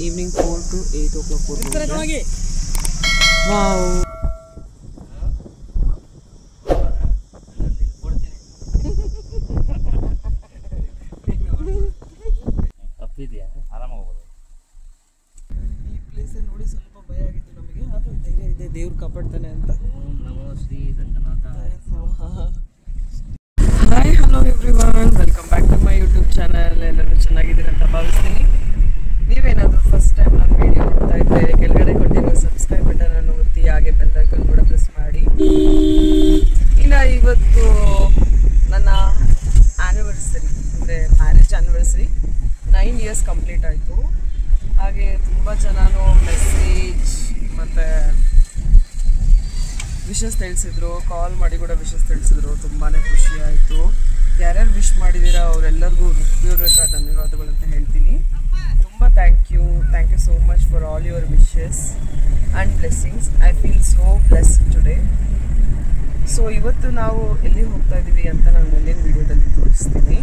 Evening 4 to 8 o'clock. Wow, ಈ place ನೋಡಿ ಸ್ವಲ್ಪ ಭಯ ಆಗಿತ್ತು ನಮಗೆ, ಆದ್ರೂ ಧೈರ್ಯ ಇದೆ, ದೇವ್ರು ಕಾಪಾಡ್ತಾನೆ ಅಂತ. ನಮೋ Shri Ranganatha. Hi, hello everyone, welcome back to my YouTube channel. ಎಲ್ಲರೂ ಚೆನ್ನಾಗಿದ್ದೀರ ಅಂತ ಭಾವಿಸ್ತೀನಿ. ನೀವೇನಾದರೂ ಫಸ್ಟ್ ಟೈಮ್ ನನ್ನ ವಿಡಿಯೋ ನೋಡ್ತಾ ಇದ್ದರೆ ಕೆಳಗಡೆ ಕೊಟ್ಟಿರೋ ಸಬ್ಸ್ಕ್ರೈಬ್ ಬಟನ್ ಅನ್ನು ಒತ್ತಿ, ಹಾಗೆ ಬೆಲ್ ಐಕಾನ್ ಕೂಡ ಪ್ರೆಸ್ ಮಾಡಿ. ಇನ್ನು ಇವತ್ತು ನನ್ನ ಆ್ಯನಿವರ್ಸರಿ, ಅಂದರೆ ಮ್ಯಾರೇಜ್ ಆ್ಯನಿವರ್ಸರಿ 9 years ಕಂಪ್ಲೀಟ್ ಆಯಿತು. ಹಾಗೆ ತುಂಬ ಜನನು ಮೆಸೇಜ್ ಮತ್ತು ವಿಶಸ್ ತಿಳಿಸಿದ್ರು, ಕಾಲ್ ಮಾಡಿ ಕೂಡ ವಿಶಸ್ ತಿಳಿಸಿದ್ರು. ತುಂಬಾ ಖುಷಿ ಆಯಿತು. ಯಾರ್ಯಾರು ವಿಶ್ ಮಾಡಿದ್ದೀರಾ ಅವರೆಲ್ಲರಿಗೂ ಹೃತ್ಪೂರ್ವಕ ಧನ್ಯವಾದಗಳು ಅಂತ ಹೇಳ್ತೀನಿ. ತುಂಬ thank you so much for all your wishes and blessings. I feel so blessed today. So ಇವತ್ತು ನಾವು ಎಲ್ಲಿ ಹೋಗ್ತಾ ಇದ್ದೀವಿ ಅಂತ ನಾನು ಮುಂದಿನ ವಿಡಿಯೋದಲ್ಲಿ ತೋರಿಸ್ತೀನಿ.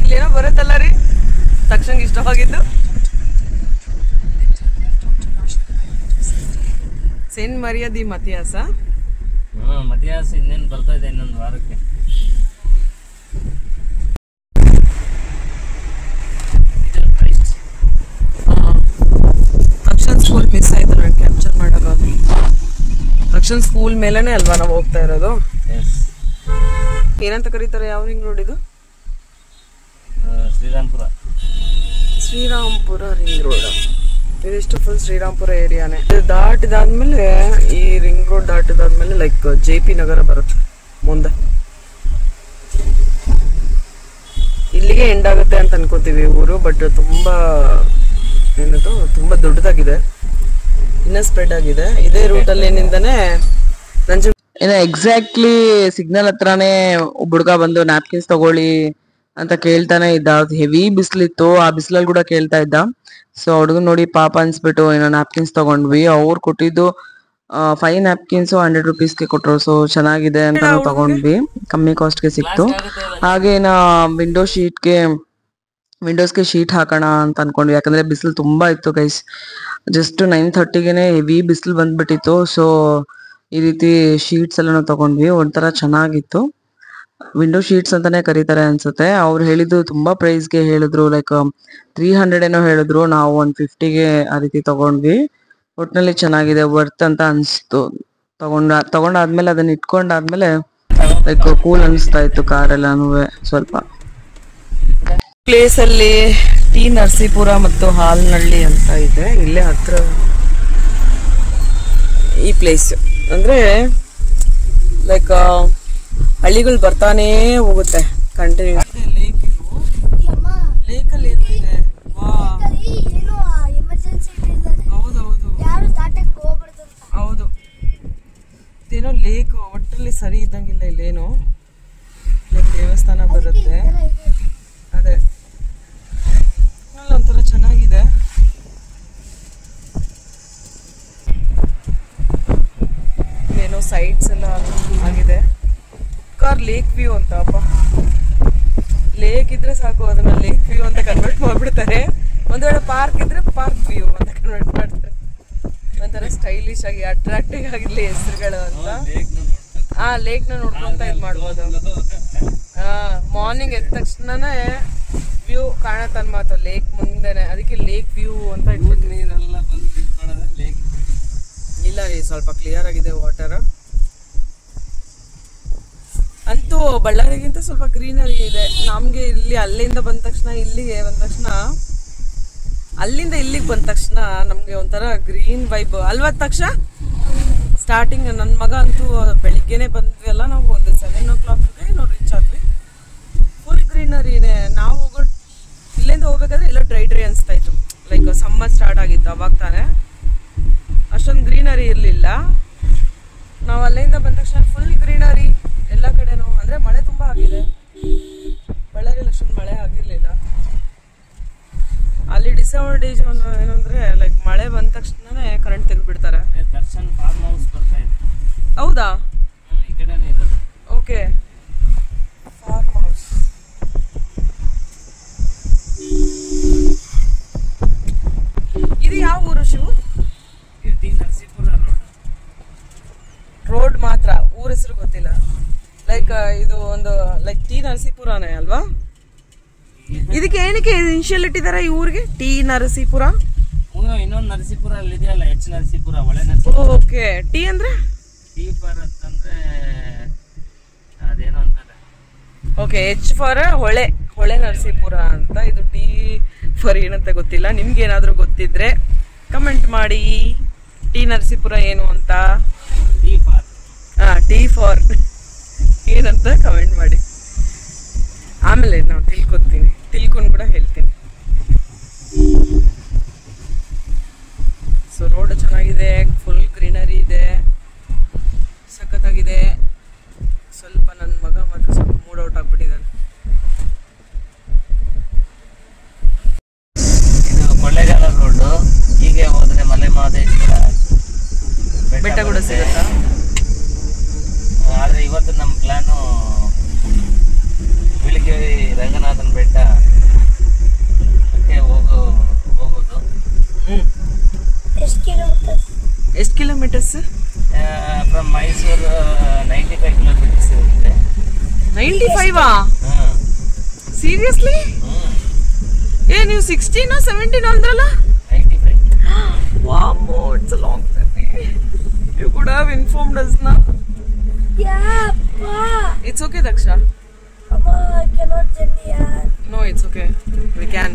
ಇಲ್ಲೇನೋ ಬರುತ್ತಲ್ಲ ರೀ ತಕ್ಷಣ ಇಷ್ಟವಾಗಿದ್ದು, ಸೇಂಟ್ ಮರಿಯಾ ದಿ ಮತಿಯಾಸ. ಮತಿಯಾಸ ಇನ್ನೇನು ಬರ್ತಾ ಇದೆ, ಇನ್ನೊಂದು ವಾರಕ್ಕೆ. ರಕ್ಷನ್ ಸ್ಕೂಲ್ ಮಿಸ್ ಆಯ್ತು, ನಾನು ಕ್ಯಾಪ್ಚರ್ ಮಾಡೋಕ್ಕಾಗಲಿ. ರಕ್ಷನ್ ಸ್ಕೂಲ್ ಮೇಲೇನೆ ಅಲ್ವಾ ನಾವು ಹೋಗ್ತಾ ಇರೋದು? ಏನಂತ ಕರೀತಾರೆ? ಯಾವ ರಿಂಗ್ ರೋಡ್ ಇದು? Shrirampura ring road. ಇದಿಷ್ಟು ಫುಲ್ ಶ್ರೀರಾಮ್ಪುರ ಏರಿಯಾನೇ. ಇದು ದಾಟಿದಾದ್ಮೇಲೆ, ಈ ರಿಂಗ್ ರೋಡ್ ದಾಟಿದಾದ್ಮೇಲೆ ಲೈಕ್ JP ನಗರ ಬರುತ್ತೆ ಮುಂದೆ. ಇಲ್ಲಿಗೆ ಎಂಡ್ ಆಗುತ್ತೆ ಅಂತ ಅನ್ಕೋತೀವಿ ಊರು, ಬಟ್ ತುಂಬಾ ಏನದು ತುಂಬಾ ದೊಡ್ಡದಾಗಿದೆ, ಇನ್ನ ಸ್ಪ್ರೆಡ್ ಆಗಿದೆ. ಇದೇ ರೂಟಲ್ಲಿ ಏನಿಂದಾನೆ ಏನೋ ಎಕ್ಸಾಕ್ಟ್ಲಿ ಸಿಗ್ನಲ್ ಹತ್ರನೇ ಒಬ್ಬ ಹುಡುಗ ಬಂದು ನ್ಯಾಪ್ಕಿನ್ಸ್ ತಗೊಳ್ಳಿ ಅಂತ ಕೇಳ್ತಾನೆ ಇದ್ದ. ಹೆವಿ ಬಿಸಿಲಿತ್ತು, ಆ ಬಿಸಿಲಲ್ಲಿ ಕೂಡ ಕೇಳ್ತಾ ಇದ್ದ. ಸೊ ಹುಡುಗನ್ ನೋಡಿ ಪಾಪ ಅನ್ಸ್ಬಿಟ್ಟು ಏನೋ ನ್ಯಾಪ್ಕಿನ್ಸ್ ತಗೊಂಡ್ವಿ. ಅವ್ರು ಕೊಟ್ಟಿದ್ದು 5 ನ್ಯಾಪ್ಕಿನ್ಸ್ 100 rupeesಗೆ ಕೊಟ್ರು. ಸೊ ಚೆನ್ನಾಗಿದೆ ಅಂತ ನಾವು ತಗೊಂಡ್ವಿ, ಕಮ್ಮಿ ಕಾಸ್ಟ್ಗೆ ಸಿಕ್ತು. ಹಾಗೆ ವಿಂಡೋಸ್ಗೆ ಶೀಟ್ ಹಾಕೋಣ ಅಂತ ಅನ್ಕೊಂಡ್ವಿ, ಯಾಕಂದ್ರೆ ಬಿಸಿಲು ತುಂಬಾ ಇತ್ತು ಗೈಸ್. ಜಸ್ಟ್ 9:30ಗೆನೆ ಹೆವಿ ಬಿಸಿಲು ಬಂದ್ಬಿಟ್ಟಿತ್ತು. ಸೊ ಈ ರೀತಿ ಶೀಟ್ಸ್ ಎಲ್ಲ ನಾವು ತಗೊಂಡ್ವಿ. ಒಂಥರ ಚೆನ್ನಾಗಿತ್ತು. ವಿಂಡೋ ಶೀಟ್ಸ್ ಅಂತಾನೆ ಕರೀತಾರೆ ಅನ್ಸುತ್ತೆ. ಅವ್ರು ಹೇಳಿದ್ದು ತುಂಬಾ ಪ್ರೈಸ್ಗೆ ಹೇಳಿದ್ರು, ಲೈಕ್ 300 ಏನೋ ಹೇಳಿದ್ರು. ನಾವು 150ಗೆ ಆ ರೀತಿ ತಗೊಂಡ್ವಿ. ಒಟ್ನಲ್ಲಿ ಚೆನ್ನಾಗಿದೆ, ವರ್ತ್ ಅಂತ ಅನ್ಸ್ತು. ತಗೊಂಡಾದ್ಮೇಲೆ ಅದನ್ನ ಇಟ್ಕೊಂಡಾದ್ಮೇಲೆ ಲೈಕ್ ಕೂಲ್ ಅನಿಸ್ತಾ ಇತ್ತು ಕಾರೆಲ್ಲಾನು ಸ್ವಲ್ಪ. ಪ್ಲೇಸ್ ಅಲ್ಲಿ ಟಿ ನರಸೀಪುರ ಮತ್ತು ಹಾಲ್ನಳ್ಳಿ ಅಂತ ಇದೆ, ಇಲ್ಲೇ ಹತ್ರ. ಈ ಪ್ಲೇಸ್ ಅಂದ್ರೆ ಲೈಕ್ ಹಳ್ಳಿಗಳು ಬರ್ತಾನೇ ಹೋಗುತ್ತೆ ಕಂಟಿನ್ಯೂ. ಲೇಕಲ್ಲಿ ಏನು ಇದೆ? ಹೌದು, ಇದೇನೋ ಲೇಕ್ ಒಟ್ಟಲ್ಲಿ ಸರಿ ಇದ್ದಂಗಿಲ್ಲ. ಇಲ್ಲೇನೋ ದೇವಸ್ಥಾನ ಬರುತ್ತೆ, ಅದೇ ಒಂಥರ ಚೆನ್ನಾಗಿದೆ. ಏನೋ ಸೈಡ್ಸ್ ಎಲ್ಲ ಆಗಿದೆ. ಲೇಕ್ ವ್ಯೂ ಅಂತ, ಅಪ್ಪ ಲೇಕ್ ಇದ್ರೆ ಸಾಕು, ಅದನ್ನ ಲೇಕ್ ವ್ಯೂ ಅಂತ ಕನ್ವರ್ಟ್ ಮಾಡ್ಬಿಡ್ತಾರೆ. ಒಂದ್ ವೇಳೆ ಪಾರ್ಕ್ ಇದ್ರೆ ಪಾರ್ಕ್ ವ್ಯೂ ಅಂತ ಕನ್ವರ್ಟ್ ಮಾಡ್ತಾರೆ. ಒಂಥರ ಸ್ಟೈಲಿಶ್ ಆಗಿ ಅಟ್ರಾಕ್ಟಿವ್ ಆಗಿರ್ಲಿ ಹೆಸರುಗಳು ಅಂತ. ಲೇಕ್ ನ ನೋಡ್ಕೊಂತ ಇದ್ ಮಾಡ್ಬೋದು. ಮಾರ್ನಿಂಗ್ ಎದ್ದ ತಕ್ಷಣನೇ ವ್ಯೂ ಕಾಣತ್ ಮಾತು ಲೇಕ್ ಮುಂದೆನೆ, ಅದಕ್ಕೆ ಲೇಕ್ ವ್ಯೂ ಅಂತ ಇಟ್ಬಿಟ್ಟು. ಇಲ್ಲ ರೀ, ಸ್ವಲ್ಪ ಕ್ಲಿಯರ್ ಆಗಿದೆ ವಾಟರ್. ಅಂತೂ ಬಳ್ಳಾರಿಗಿಂತ ಸ್ವಲ್ಪ ಗ್ರೀನರಿ ಇದೆ. ನಮ್ಗೆ ಇಲ್ಲಿ ಅಲ್ಲಿಂದ ಬಂದ ತಕ್ಷಣ ಇಲ್ಲಿಗೆ ಬಂದ ತಕ್ಷಣ, ಅಲ್ಲಿಂದ ಇಲ್ಲಿಗೆ ಬಂದ ತಕ್ಷಣ ನಮ್ಗೆ ಒಂಥರ ಗ್ರೀನ್ ವೈಬ್ ಅಲ್ವಾ ತಕ್ಷಣ. ಸ್ಟಾರ್ಟಿಂಗ್ ನನ್ನ ಮಗ ಅಂತೂ ಬೆಳಿಗ್ಗೆನೆ ಬಂದ್ವಿ ಅಲ್ಲ, ನಾವು ಒಂದು 7 o'clockಗೆ ನಾವು ರೀಚ್ ಆದ್ವಿ. ಫುಲ್ ಗ್ರೀನರಿನೇ. ನಾವು ಇಲ್ಲಿಂದ ಹೋಗ್ಬೇಕಾದ್ರೆ ಎಲ್ಲ ಡ್ರೈ ಅನಿಸ್ತಾ ಇತ್ತು, ಲೈಕ್ ಸಮ್ಮರ್ ಸ್ಟಾರ್ಟ್ ಆಗಿತ್ತು ಅವಾಗ ತಾನೆ. ಅಷ್ಟೊಂದು ಗ್ರೀನರಿ ಇರಲಿಲ್ಲ. ನಾವು ಅಲ್ಲಿಂದ ಬಂದ ತಕ್ಷಣ ಫುಲ್ ಗ್ರೀನರಿ ಎಲ್ಲ ಕಡೆನೂ. ಅಂದರೆ ಮಳೆ ತುಂಬ ಆಗಿದೆ, ಬಳ್ಳಾರಿಯಲ್ಲಿ ಅಷ್ಟೊಂದು ಮಳೆ ಆಗಿರಲಿಲ್ಲ. ಅಲ್ಲಿ ಡಿಸಅಡ್ವಾಂಟೇಜ್ ಏನಂದ್ರೆ ಲೈಕ್ ಮಳೆ ಬಂದ ತಕ್ಷಣನೇ ಕರೆಂಟ್ ತೆಗೆದ್ಬಿಡ್ತಾರೆ. ಹೌದಾ? ಓಕೆ, ಫಾರ್ಮ್ ಹೌಸ್ ಇದು ಯಾವ ಊರು ಶಿವು? ಟಿ ನರಸೀಪುರ ರೋಡ್ ಮಾತ್ರ, ಊರ ಹೆಸರು ಗೊತ್ತಿಲ್ಲ. ಲೈಕ್ ಇದು ಒಂದು ಲೈಕ್ ಟಿ ನರಸೀಪುರನೇ ಅಲ್ವಾ? ಇದಕ್ಕೆ ಏನಕ್ಕೆ ಇನಿಷಿಯಲ್ ಇಟ್ಟಿದ್ದಾರೆ ಈ ಊರಿಗೆ ಟಿ ನರಸೀಪುರ? ಇನ್ನೊಂದು ನರಸೀಪುರ ಅಲ್ಲಿ ಇದೆಯಲ್ಲ, ಎಚ್ ನರಸೀಪುರ, ಒಳ್ಳೆ ನರಸೀಪುರ. ಓಕೆ, ಟಿ ಅಂದ್ರೆ ಟಿ ಫಾರ್ ಅಂತಂದ್ರೆ ಅದೇನೋ ಅಂತಾರೆ. ಓಕೆ, ಎಚ್ ಫಾರ್ ಹೊಳೆ, ಹೊಳೆ ನರಸೀಪುರ ಅಂತ. ಇದು ಟಿ ಫಾರ್ ಏನಂತ ಗೊತ್ತಿಲ್ಲ. ನಿಮ್ಗೆ ಏನಾದ್ರೂ ಗೊತ್ತಿದ್ರೆ ಕಮೆಂಟ್ ಮಾಡಿ, ಟಿ ನರಸೀಪುರ ಏನು ಅಂತ. ಟಿ ಫಾರ್ ಟಿ ಫಾರ್ ಏನಂತ ಕಮೆಂಟ್ ಮಾಡಿ. ಆಮೇಲೆ ನಾವು ತಿಳ್ಕೊಂಡು ಕೂಡ ಹೇಳ್ತೀನಿ. ಸೊ ರೋಡ್ ಚೆನ್ನಾಗಿದೆ, ಫುಲ್ ಗ್ರೀನರಿ ಇದೆ, ಸಖತ್ತಾಗಿದೆ. ಸ್ವಲ್ಪ ನನ್ನ ಮಗ ಮಾತ್ರ ಸ್ವಲ್ಪ ಮೂಡ್ ಔಟ್ ಆಗ್ಬಿಟ್ಟಿದ್ದಾನೆ. ಇದು ಕೊಳ್ಳೇಗಾಲ ರೋಡ್. ಹೀಗೆ ಹೋದ್ರೆ ಮಲೆ ಮಹದೇಶ್ವರ ಬೆಟ್ಟ ಕೂಡ ಸಿಗುತ್ತಾ? ಆದ್ರೆ ಇವತ್ತು ನಮ್ಮ ಪ್ಲಾನು ಬಿಳಿಗಿರಿ ರಂಗನಾಥನ ಬೆಟ್ಟ ಹೋಗೋದು. ಎಷ್ಟು ಕಿಲೋಮೀಟರ್ಸ್? ಫ್ರಮ್ ಮೈಸೂರು 95 ಕಿಲೋಮೀಟರ್ಸ್ ಇರುತ್ತೆ. 95? ಸೀರಿಯಸ್ಲಿ? ನೀವು 16 17 ಅಂದ್ರಲ್ಲ? 95. Wow, it's a long journey. You could have informed us, na? Yeah, Pa. It's okay, Daksha. Papa, I cannot journey, yaar. No, it's okay. We can.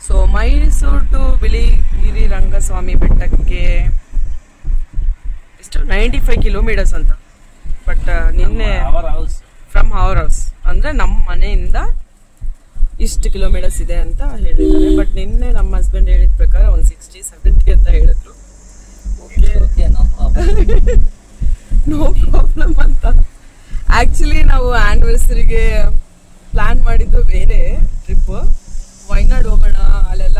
So, Mysore to Biligiri Rangaswamy ಬೆಟ್ಟಕ್ಕೆ ಎಷ್ಟು 95 kilometres ಅಂತ. But ನಿನ್ನೆ from our house ಅಂದ್ರೆ ನಮ್ಮ ಮನೆಯಿಂದ ಇಷ್ಟು kilometres ಇದೆ ಅಂತ ಹೇಳಿದ್ದಾರೆ. ಬಟ್ ನಿನ್ನೆ ನಮ್ಮ ಹಸ್ಬೆಂಡ್ ಹೇಳಿದ ಪ್ರಕಾರ ಒಂದು 60-70 ಅಂತ ಹೇಳಿದ್ರು. ನೋ ಪ್ರಾಬ್ಲಮ್ ಅಂತ. ಆಕ್ಚುಲಿ ನಾವು ಆನಿವರ್ಸರಿಗೆ ಪ್ಲಾನ್ ಮಾಡಿದ್ದು ಬೇರೆ ಟ್ರಿಪ್, ವಯನಾಡ್ ಹೋಗೋಣ, ಅಲ್ಲೆಲ್ಲ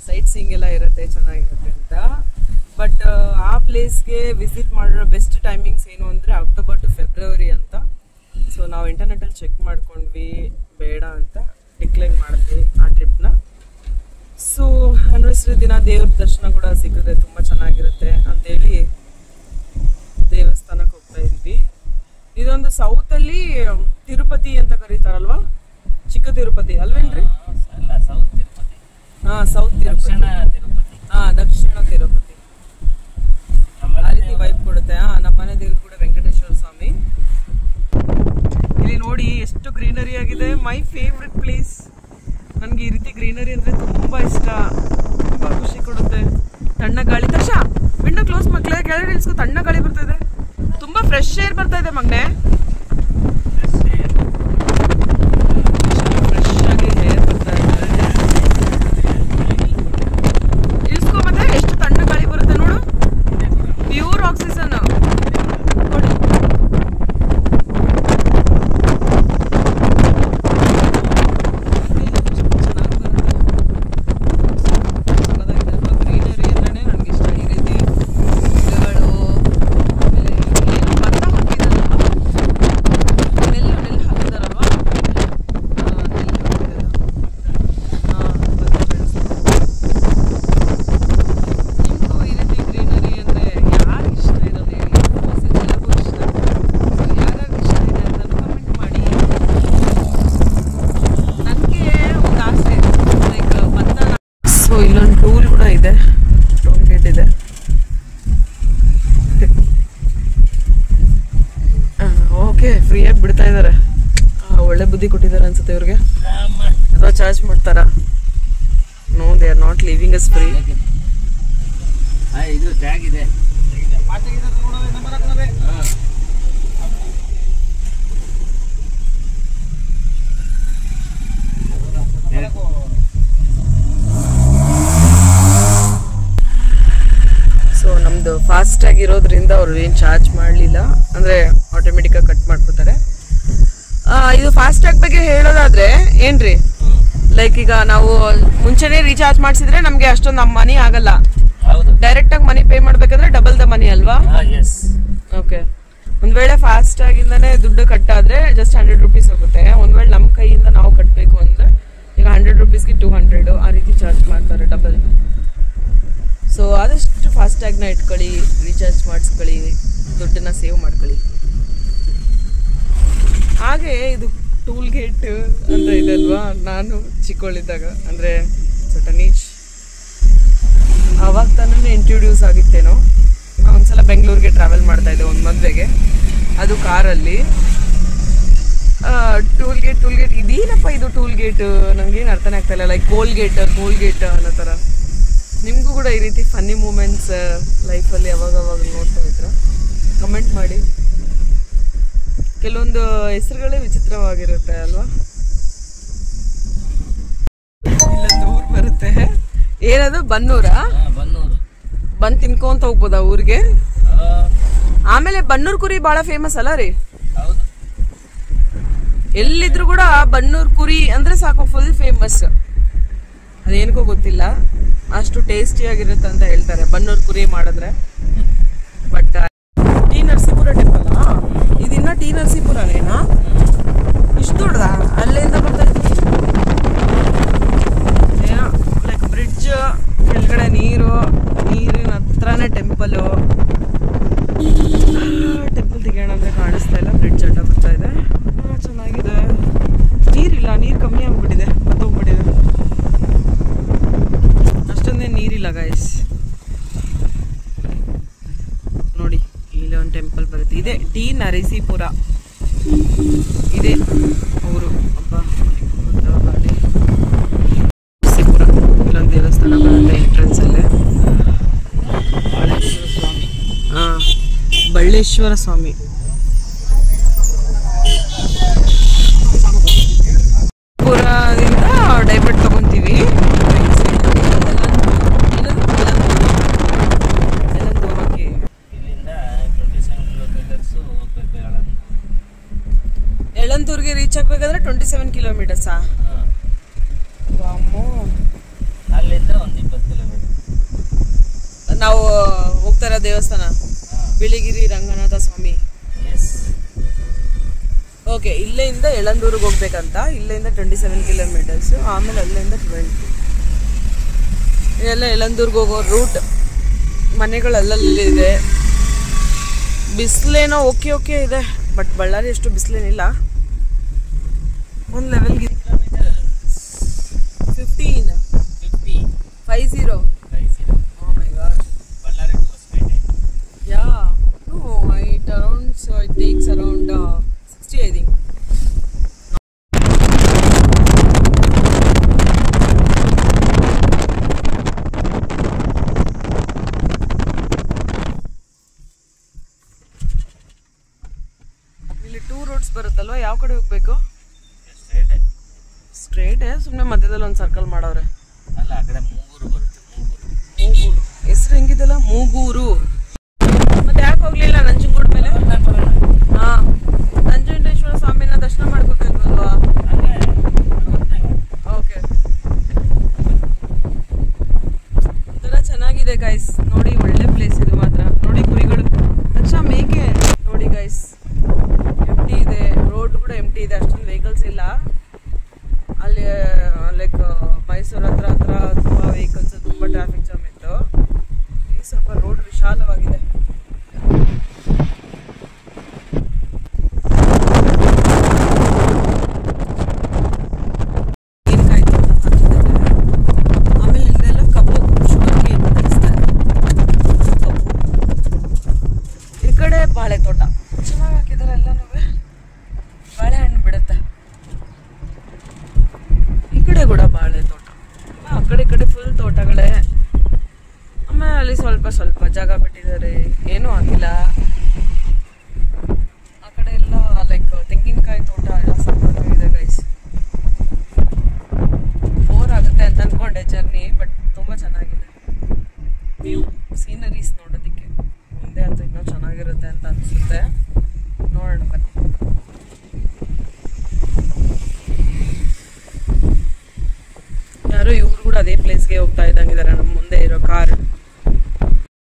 ಸೈಟ್ ಸೀಯಿಂಗ್ ಎಲ್ಲ ಇರುತ್ತೆ, ಚೆನ್ನಾಗಿರುತ್ತೆ ಅಂತ. ಬಟ್ ಆ ಪ್ಲೇಸ್ಗೆ ವಿಸಿಟ್ ಮಾಡಿರೋ ಬೆಸ್ಟ್ ಟೈಮಿಂಗ್ಸ್ ಏನು ಅಂದರೆ ಅಕ್ಟೋಬರ್ ಟು ಫೆಬ್ರವರಿ ಅಂತ. ಸೊ ನಾವು ಇಂಟರ್ನೆಟಲ್ಲಿ ಚೆಕ್ ಮಾಡ್ಕೊಂಡ್ವಿ, ಬೇಡ ಅಂತ ಡಿಕ್ಲೇರ್ ಮಾಡಿದ್ವಿ ಆ ಟ್ರಿಪ್ನ. ಸೊ ಆನಿವರ್ಸರಿ ದಿನ ದೇವ್ರ ದರ್ಶನ ಕೂಡ ಸಿಗುತ್ತೆ, ತುಂಬ ಚೆನ್ನಾಗಿರುತ್ತೆ ಅಂತೇಳಿ ದೇವಸ್ಥಾನಕ್ಕೆ ಹೋಗ್ತಾ ಇದ್ವಿ. ಇದೊಂದು ಸೌತಲ್ಲಿ ತಿರುಪತಿ ಅಂತ ಕರೀತಾರಲ್ವಾ, ಚಿಕ್ಕ ತಿರುಪತಿ ಅಲ್ವೇನ್ರಿ? ಸೌತ್ ತಿರುಪತಿ. ಸೌತ್ ದಕ್ಷಿಣ ತಿರುಪತಿ. ದಕ್ಷಿಣ ತಿರುಪತಿ ಆ ರೀತಿ ವೈಬ್ ಕೊಡುತ್ತೆ. ನಮ್ಮನೆ ದೇವ್ರು ಕೂಡ ವೆಂಕಟೇಶ್ವರ ಸ್ವಾಮಿ. ಇಲ್ಲಿ ನೋಡಿ ಎಷ್ಟು ಗ್ರೀನರಿ ಆಗಿದೆ. My favourite place. ನನಗೆ ಈ ರೀತಿ ಗ್ರೀನರಿ ಅಂದರೆ ತುಂಬ ಇಷ್ಟ, ತುಂಬ ಖುಷಿ ಕೊಡುತ್ತೆ. ತಣ್ಣ ಗಾಳಿ. ತಕ್ಷ ವಿಂಡೋ ಕ್ಲೋಸ್ ಮಕ್ಕಳೇ, ಕೆಳಗಡೆ ಇಳಿಸ್ಕೊ, ತಣ್ಣ ಗಾಳಿ ಬರ್ತಾ ಇದೆ, ತುಂಬ ಫ್ರೆಶ್ ಏರ್ ಬರ್ತಾ ಇದೆ ಮಗನೆ. ಫ್ರೆಶ್ ಆಗಿ ಏರ್ ಬರ್ತಾ ಇದೆ. ಇಳಿಸ್ಕೊ, ಮತ್ತೆ ಎಷ್ಟು ತಣ್ಣ ಗಾಳಿ ಬರುತ್ತೆ ನೋಡು, ಪ್ಯೂರ್ ಆಕ್ಸಿಜನ್ ಕೊಡಿ. ಇಲ್ಲೊಂದು ಟೂಲ್ ಕೂಡ ಇದೆ, ಟೋಲ್ ಗೇಟ್ ಇದೆ. ಓಕೆ, ಫ್ರೀಯಾಗಿ ಬಿಡ್ತಾ ಇದ್ದಾರೆ. ಒಳ್ಳೆ ಬುದ್ಧಿ ಕೊಟ್ಟಿದ್ದಾರೆ ಅನ್ಸುತ್ತೆ ಇವ್ರಿಗೆ. ಅಥವಾ ಚಾರ್ಜ್ ಮಾಡ್ತಾರಾ? No, they are not leaving us free. ಇದು ಟ್ಯಾಗ್ ಇದೆ. ಸೊ ನಮ್ದು ಫಾಸ್ಟ್ ಆಗಿರೋದ್ರಿಂದ ಅವ್ರು ಏನು ಚಾರ್ಜ್ ಮಾಡಲಿಲ್ಲ, ಅಂದರೆ ಆಟೋಮೆಟಿಕ್ಕಾಗಿ ಕಟ್ ಮಾಡ್ಕೋತಾರೆ. ಇದು ಫಾಸ್ಟ್ ಟ್ಯಾಗ್ ಬಗ್ಗೆ ಹೇಳೋದಾದ್ರೆ ಏನ್ರಿ, ಲೈಕ್ ಈಗ ನಾವು ಮುಂಚೆನೇ ರೀಚಾರ್ಜ್ ಮಾಡಿಸಿದ್ರೆ ನಮಗೆ ಅಷ್ಟೊಂದು ನಮ್ಮ ಮನಿ ಆಗಲ್ಲ. ಡೈರೆಕ್ಟ್ ಆಗಿ ಮನಿ ಪೇ ಮಾಡ್ಬೇಕಂದ್ರೆ ಡಬಲ್ ದ ಮನಿ ಅಲ್ವಾ? ಓಕೆ. ಒಂದ್ ವೇಳೆ ಫಾಸ್ಟ್ ಆಗಿಂದಾನೆ ದುಡ್ಡು ಕಟ್ಟಾದ್ರೆ ಜಸ್ಟ್ 100 ರೂಪೀಸ್ ಹೋಗುತ್ತೆ. ಒಂದ್ ವೇಳೆ ನಮ್ಮ ಕೈಯಿಂದ ನಾವು ಕಟ್ಟಬೇಕು ಅಂದ್ರೆ ಈಗ 100 ರೂಪೀಸ್ಗೆ 200 ಆ ರೀತಿ ಚಾರ್ಜ್ ಮಾಡ್ತಾರೆ, ಡಬಲ್. ಸೊ ಆದಷ್ಟು ಫಾಸ್ಟ್ಯಾಗ್ನ ಇಟ್ಕೊಳ್ಳಿ, ರೀಚಾರ್ಜ್ ಮಾಡಿಸ್ಕೊಳ್ಳಿ, ದುಡ್ಡನ್ನ ಸೇವ್ ಮಾಡ್ಕೊಳ್ಳಿ. ಹಾಗೆ ಇದು ಟೂಲ್ ಗೇಟ್ ಅಂತ ಇದೆ ಅಲ್ವಾ, ನಾನು ಚಿಕ್ಕವಳಿದ್ದಾಗ ಅಂದರೆ ಸಟನೀಚ್ ಆವಾಗ ತಾನೇ ಇಂಟ್ರೊಡ್ಯೂಸ್ ಆಗಿತ್ತೇನೋ. ಒಂದ್ಸಲ ಬೆಂಗಳೂರಿಗೆ ಟ್ರಾವೆಲ್ ಮಾಡ್ತಾ ಇದ್ದೆ ಒಂದು ಮದುವೆಗೆ, ಅದು ಕಾರಲ್ಲಿ. ಟೂಲ್ ಗೇಟ್ ಇದೇನಪ್ಪ ಇದು ಟೂಲ್ ಗೇಟ್, ನನಗೇನು ಅರ್ಥನೇ ಆಗ್ತಾ ಇಲ್ಲ. ಲೈಕ್ ಟೋಲ್ ಗೇಟ್ ಅನ್ನೋ ಥರ. ನಿಮಗೂ ಕೂಡ ಈ ರೀತಿ ಫನ್ನಿ ಮೂಮೆಂಟ್ಸ್ ಲೈಫಲ್ಲಿ ಅವಾಗವಾಗ ನೋಡ್ತಾ ಇದ್ರ ಕಮೆಂಟ್ ಮಾಡಿ. ಕೆಲವೊಂದು ಹೆಸರುಗಳೇ ವಿಚಿತ್ರವಾಗಿರುತ್ತೆ ಅಲ್ವಾ. ಇಲ್ಲೊಂದು ಊರು ಬರುತ್ತೆ, ಏನದು ಬನ್ನೂರಾ? ಬಂದು ತಿನ್ಕೊಂತ ಹೋಗ್ಬೋದಾ ಊರಿಗೆ? ಆಮೇಲೆ ಬನ್ನೂರು ಕುರಿ ಭಾಳ ಫೇಮಸ್ ಅಲ್ಲ ರೀ? ಎಲ್ಲಿದ್ರು ಕೂಡ ಬನ್ನೂರು ಕುರಿ ಅಂದ್ರೆ ಸಾಕು, ಫುಲ್ ಫೇಮಸ್. ಅದೇನಕ್ಕೋ ಗೊತ್ತಿಲ್ಲ, ಅಷ್ಟು ಟೇಸ್ಟಿಯಾಗಿರುತ್ತೆ ಅಂತ ಹೇಳ್ತಾರೆ ಬನ್ನೂರು ಕುರಿ ಮಾಡಿದ್ರೆ. ಬಟ್ ಟಿ ನರಸೀಪುರ ಟೆಂಪಲ್ ಇದಿನ್ನ ಟಿ ನರಸೀಪುರನೇನಾ? ಇಷ್ಟು ದೊಡ್ಡದ? ಅಲ್ಲಿಂದ ಬರ್ತಾ ಇದ್ದೀವಿ ಏನೋ ಲೈಕ್ ಬ್ರಿಡ್ಜ್ ಕೆಳಗಡೆ ನೀರಿನ ಹತ್ರನೇ ಟೆಂಪಲು. ಟೆಂಪಲ್ ತೆಗೋಣ ಅಂದ್ರೆ ಕಾಣಿಸ್ತಾ ಇಲ್ಲ, ಬ್ರಿಡ್ಜ್ ಅಡ್ಡ ಬರ್ತಾ ಇದೆ. ಚೆನ್ನಾಗಿದೆ. ನೀರಿಲ್ಲ, ನೀರು ಕಮ್ಮಿ ಆಗ್ಬಿಟ್ಟಿದೆ, ಬತ್ತೋಗ್ಬಿಟ್ಟಿದೆ. ಅಷ್ಟೊಂದೇ ನೀರಿಲ್ಲ ಗೈಸ್. ನೋಡಿ ಇಲ್ಲಿ ಒಂದು ಟೆಂಪಲ್ ಬರುತ್ತೆ, ಇದೆ ಟಿ ನರಸೀಪುರ, ಇದೆ ಊರು. ಹಬ್ಬ ಗಾಡಿ ನರಸೀಪುರ. ಇಲ್ಲೊಂದು ದೇವಸ್ಥಾನ ಬರುತ್ತೆ ಎಂಟ್ರೆನ್ಸ್ ಅಲ್ಲೇ. ಹಾಂ, ಬಳ್ಳೇಶ್ವರ ಸ್ವಾಮಿ. ಪುರದಿಂದ ಡೈವರ್ಟ್ ತಗೊಂತೀವಿ. ಯಳಂದೂರ್ಗೆ ರೀಚ್ ಆಗ್ಬೇಕಾದ್ರೆ 27 ಕಿಲೋಮೀಟರ್ಸಾ? ಅಲ್ಲಿಂದ ಒಂದು 20 ಕಿಲೋಮೀಟರ್. ನಾವು ಹೋಗ್ತಾ ಇರೋ ದೇವಸ್ಥಾನ ಬಿಳಿಗಿರಿ ರಂಗನಾಥ ಸ್ವಾಮಿ. ಓಕೆ, ಇಲ್ಲಿಂದ ಯಳಂದೂರಿಗೆ ಹೋಗ್ಬೇಕಂತ. ಇಲ್ಲಿಂದ 27 ಕಿಲೋಮೀಟರ್ಸ್, ಆಮೇಲೆ ಅಲ್ಲಿಂದ 20. ಇದೆಲ್ಲ ಯಳಂದೂರ್ಗೆ ಹೋಗೋ ರೂಟ್. ಮನೆಗಳು ಅಲ್ಲಲ್ಲಿದೆ. ಬಿಸಿಲೇನೋ ಓಕೆ ಇದೆ, ಬಟ್ ಬಳ್ಳಾರಿ ಅಷ್ಟು ಬಿಸಿಲೇನಿಲ್ಲ. ಒಂದು ಲೆವೆಲ್ಗೆ 15 Oh my god. Ballari to Hospete. Yeah. No, it takes around 60 I think. ಇಲ್ಲಿ 2 ರೋಡ್ಸ್ ಬರುತ್ತಲ್ವಾ, ಯಾವ ಕಡೆ ಹೋಗ್ಬೇಕು? ಸ್ಟ್ರೇಟ್. ಸುಮ್ಮನೆ ಮಧ್ಯದಲ್ಲಿ ಒಂದು ಸರ್ಕಲ್ ಮಾಡವ್ರೆ. ಅಲ್ಲ, ಆ ಕಡೆ ಮೂಗೂರು ಬರುತ್ತೆ. ಮೂಗೂರು ಹೆಸರು ಹೆಂಗಿದೆಲ್ಲ, ಮೂಗೂರು. ಮತ್ತೆ ಯಾಕೆ ಹೋಗ್ಲಿಲ್ಲ ನಂಜನಗೂಡು ಮೇಲೆ? ಹಾ, ನಂಜುಂಡೇಶ್ವರ ಸ್ವಾಮಿನ ದರ್ಶನ ಮಾಡ್ಕೋಬೇಕಲ್ವಾ? ಓಕೆ, ಒಂಥರ ಚೆನ್ನಾಗಿದೆ ಗೈಸ್. ನೋಡಿ, ಒಳ್ಳೆ ಪ್ಲೇಸ್ ಇದು ಮಾತ್ರ. ನೋಡಿ ಕುರಿಗಳು, ತಕ್ಷಣ ಮೇಕೆ ನೋಡಿ ಗೈಸ್. ಎಂಟಿ ಇದೆ, ರೋಡ್ ಕೂಡ ಎಂಟಿ ಇದೆ, ಅಷ್ಟೊಂದು ವೆಹಿಕಲ್ಸ್ ಇಲ್ಲ ಅಲ್ಲಿ. ಲೈಕ್ ಮೈಸೂರು ಹತ್ರ ತುಂಬ ವೆಹಿಕಲ್ಸ್, ತುಂಬ ಟ್ರಾಫಿಕ್ ಜಾಮ್ ಇತ್ತು. ಈಗ ಸ್ವಲ್ಪ ರೋಡ್ ವಿಶಾಲವಾಗಿದೆ. ಆಮೇಲೆ ಇಲ್ಲೆಲ್ಲ ಕಬ್ಬು, ಶುಗರ್ ಕೇನ್ ತೆಗಿಸ್ತಾರೆ. ಕಬ್ಬು. ಈ ಕಡೆ ಬಾಳೆ ತೋಟ ಚೆನ್ನಾಗಿ ಹಾಕಿದ್ದಾರೆ ಎಲ್ಲನೂ, ಬಾಳೆಹಣ್ಣು ಬಿಡುತ್ತೆ. ಈ ಕಡೆ ಕೂಡ ಬಾಳೆ ತೋಟ, ಆ ಕಡೆ ಫುಲ್ ತೋಟಗಳೇ. ಆಮೇಲೆ ಅಲ್ಲಿ ಸ್ವಲ್ಪ ಜಾಗ ಬಿಟ್ಟಿದ್ದಾರೆ, ಏನೂ ಆಗಿಲ್ಲ. ಆ ಕಡೆ ಎಲ್ಲ ಲೈಕ್ ತೆಂಗಿನಕಾಯಿ ತೋಟ ಎಲ್ಲ ಸಾಕಾಗಿದೆ ಗೈಸ್. ಬೋರ್ ಆಗುತ್ತೆ ಅಂತ ಅನ್ಕೊಂಡೆ ಜರ್ನಿ, ಬಟ್ ತುಂಬ ಚೆನ್ನಾಗಿದೆ ವ್ಯೂ, ಸೀನರೀಸ್ ನೋಡೋದಕ್ಕೆ. ಮುಂದೆ ಅಂತೂ ಇನ್ನೂ ಚೆನ್ನಾಗಿರುತ್ತೆ ಅಂತ ಅನಿಸುತ್ತೆ. ನೋಡೋಣ ಬನ್ನಿ. ಯಾರೋ ಇವ್ರು ಕೂಡ ಅದೇ ಪ್ಲೇಸ್ಗೆ ಹೋಗ್ತಾ ಇದ್ದಂಗಿದ್ದಾರೆ. ನಮ್ಮ ಮುಂದೆ ಇರೋ ಕಾರ್.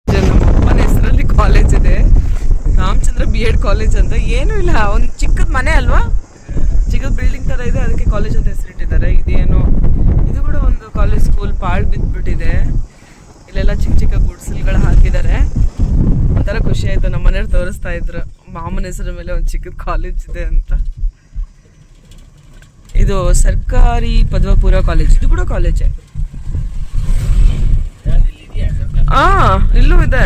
ನಮ್ಮ ಅಪ್ಪನ ಹೆಸರಲ್ಲಿ ಕಾಲೇಜ್ ಇದೆ, ರಾಮಚಂದ್ರ B.Ed ಕಾಲೇಜ್ ಅಂತ. ಏನೂ ಇಲ್ಲ, ಒಂದು ಚಿಕ್ಕದ ಮನೆ ಅಲ್ವಾ, ಚಿಕ್ಕದ ಬಿಲ್ಡಿಂಗ್ ಥರ ಇದೆ, ಅದಕ್ಕೆ ಕಾಲೇಜ್ ಅಂತ ಹೆಸರಿಟ್ಟಿದ್ದಾರೆ. ಇದೇನೋ ಇದು ಕೂಡ ಒಂದು ಕಾಲೇಜ್, ಸ್ಕೂಲ್ ಪಾಳು ಬಿದ್ದುಬಿಟ್ಟಿದೆ. ಇಲ್ಲೆಲ್ಲ ಚಿಕ್ಕ ಚಿಕ್ಕ ಸ್ಕೂಲ್ಗಳು ಹಾಕಿದ್ದಾರೆ. ಒಂಥರ ಖುಷಿ ಆಯ್ತು. ನಮ್ಮ ಮನೆಯವ್ರು ತೋರಿಸ್ತಾ ಇದ್ರು ಮಾಮನ ಹೆಸರ ಮೇಲೆ ಒಂದು ಚಿಕ್ಕದ ಕಾಲೇಜ್ ಇದೆ ಅಂತ. ಇದು ಸರ್ಕಾರಿ ಪದವಿಪೂರ್ವ ಕಾಲೇಜ್. ಇದು ಕೂಡ ಕಾಲೇಜೇ. ಇಲ್ಲೂ ಇದೆ.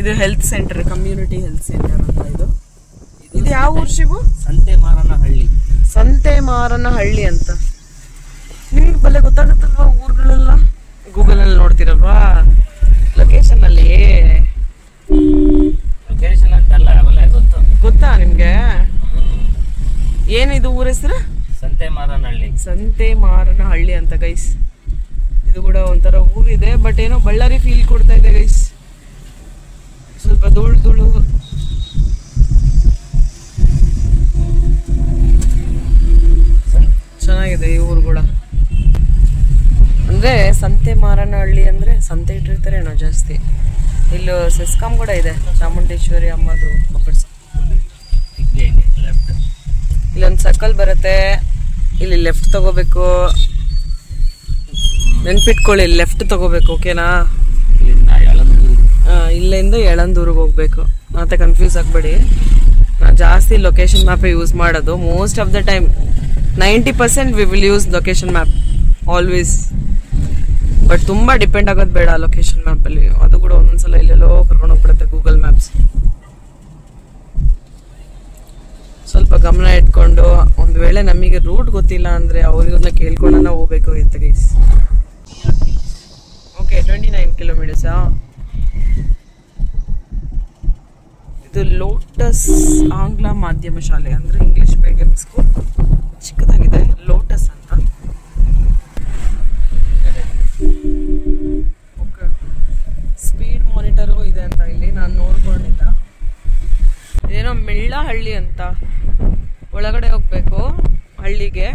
ಇದು health centre, community health centre ಅಂತ. ಇದು ಯಾವ ಊರು ಶಿವು? ಸಂತೆಮಾರನಹಳ್ಳಿ ಅಂತ. ನಿಮ್ಗೆ ಬಲ್ಲೆ ಗೊತ್ತಾಗುತ್ತಲ್ವಾ ಊರುಗಳೆಲ್ಲ? ಗೂಗಲ್ ಅಲ್ಲಿ ನೋಡ್ತಿರಲ್ವಾ ಲೊಕೇಶನ್ ಅಲ್ಲಿ? ಗೊತ್ತಾ ನಿಮ್ಗೆ? ಏನಿದು ಊರ ಹೆಸರು? ಸಂತೆಮಾರನಹಳ್ಳಿ ಅಂತ ಗೈಸ್. ಇದು ಕೂಡ ಒಂಥರ ಊರಿದೆ, ಬಟ್ ಏನೋ ಬಳ್ಳಾರಿ ಫೀಲ್ ಕೊಡ್ತಾ ಇದೆ ಗೈಸ್. ಸ್ವಲ್ಪ ಧೂಳು ಚೆನ್ನಾಗಿದೆ ಈ ಊರು ಕೂಡ. ಅಂದ್ರೆ ಸಂತೆಮಾರನಹಳ್ಳಿ ಅಂದ್ರೆ ಸಂತೆ ಇಟ್ಟಿರ್ತಾರೆ ಏನೋ ಜಾಸ್ತಿ. ಇಲ್ಲಿ ಸೆಸ್ಕಾಂ ಕೂಡ ಇದೆ, ಚಾಮುಂಡೇಶ್ವರಿ ಅಮ್ಮದು. ಇಲ್ಲೊಂದು ಸರ್ಕಲ್ ಬರುತ್ತೆ, ಇಲ್ಲಿ ಲೆಫ್ಟ್ ತಗೋಬೇಕು. ನೆನ್ಪಿಟ್ಕೊಳ್ಳಿ, ಲೆಫ್ಟ್ ತಗೋಬೇಕು, ಓಕೆನಾ? ಇಲ್ಲಿಂದ ಯಳಂದೂರಿಗೆ ಹೋಗ್ಬೇಕು. ಮತ್ತೆ ಕನ್ಫ್ಯೂಸ್ ಆಗಬೇಡಿ. ನಾನು ಜಾಸ್ತಿ ಲೊಕೇಶನ್ ಮ್ಯಾಪೇ ಯೂಸ್ ಮಾಡೋದು. Most of the time 90% we will use location map always. But ತುಂಬ ಡಿಪೆಂಡ್ ಆಗೋದು ಬೇಡ ಲೊಕೇಶನ್ ಮ್ಯಾಪಲ್ಲಿ. ಅದು ಕೂಡ ಒಂದೊಂದ್ಸಲ ಇಲ್ಲೆಲ್ಲೋ ಕರ್ಕೊಂಡು ಹೋಗ್ಬಿಡುತ್ತೆ ಗೂಗಲ್ ಮ್ಯಾಪ್ಸ್. ಸ್ವಲ್ಪ ಗಮನ ಇಟ್ಕೊಂಡು, ಒಂದು ವೇಳೆ ನಮಗೆ ರೂಟ್ ಗೊತ್ತಿಲ್ಲ ಅಂದರೆ ಅವ್ರಿಗನ್ನ ಕೇಳ್ಕೊಂಡ ಹೋಗ್ಬೇಕು ಇತ್ತು ಗೈಸ್. ಓಕೆ, 29 ಕಿಲೋಮೀಟರ್ಸಾ? ಇದು ಲೋಟಸ್ ಆಂಗ್ಲ ಮಾಧ್ಯಮ ಶಾಲೆ, ಅಂದರೆ ಇಂಗ್ಲಿಷ್ ಮೀಡಿಯಂ ಸ್ಕೂಲ್. ಚಿಕ್ಕದಾಗಿದೆ, ಲೋಟಸ್ ಅಂತ. ಓಕೆ, ಸ್ಪೀಡ್ ಮಾನಿಟರು ಇದೆ ಅಂತ ಇಲ್ಲಿ ನಾನು ನೋಡ್ಕೊಂಡಿಲ್ಲ. ಏನೋ ಮೆಳ್ಳಹಳ್ಳಿ ಅಂತ, ಒಳಗಡೆ ಹೋಗ್ಬೇಕು ಹಳ್ಳಿಗೆ.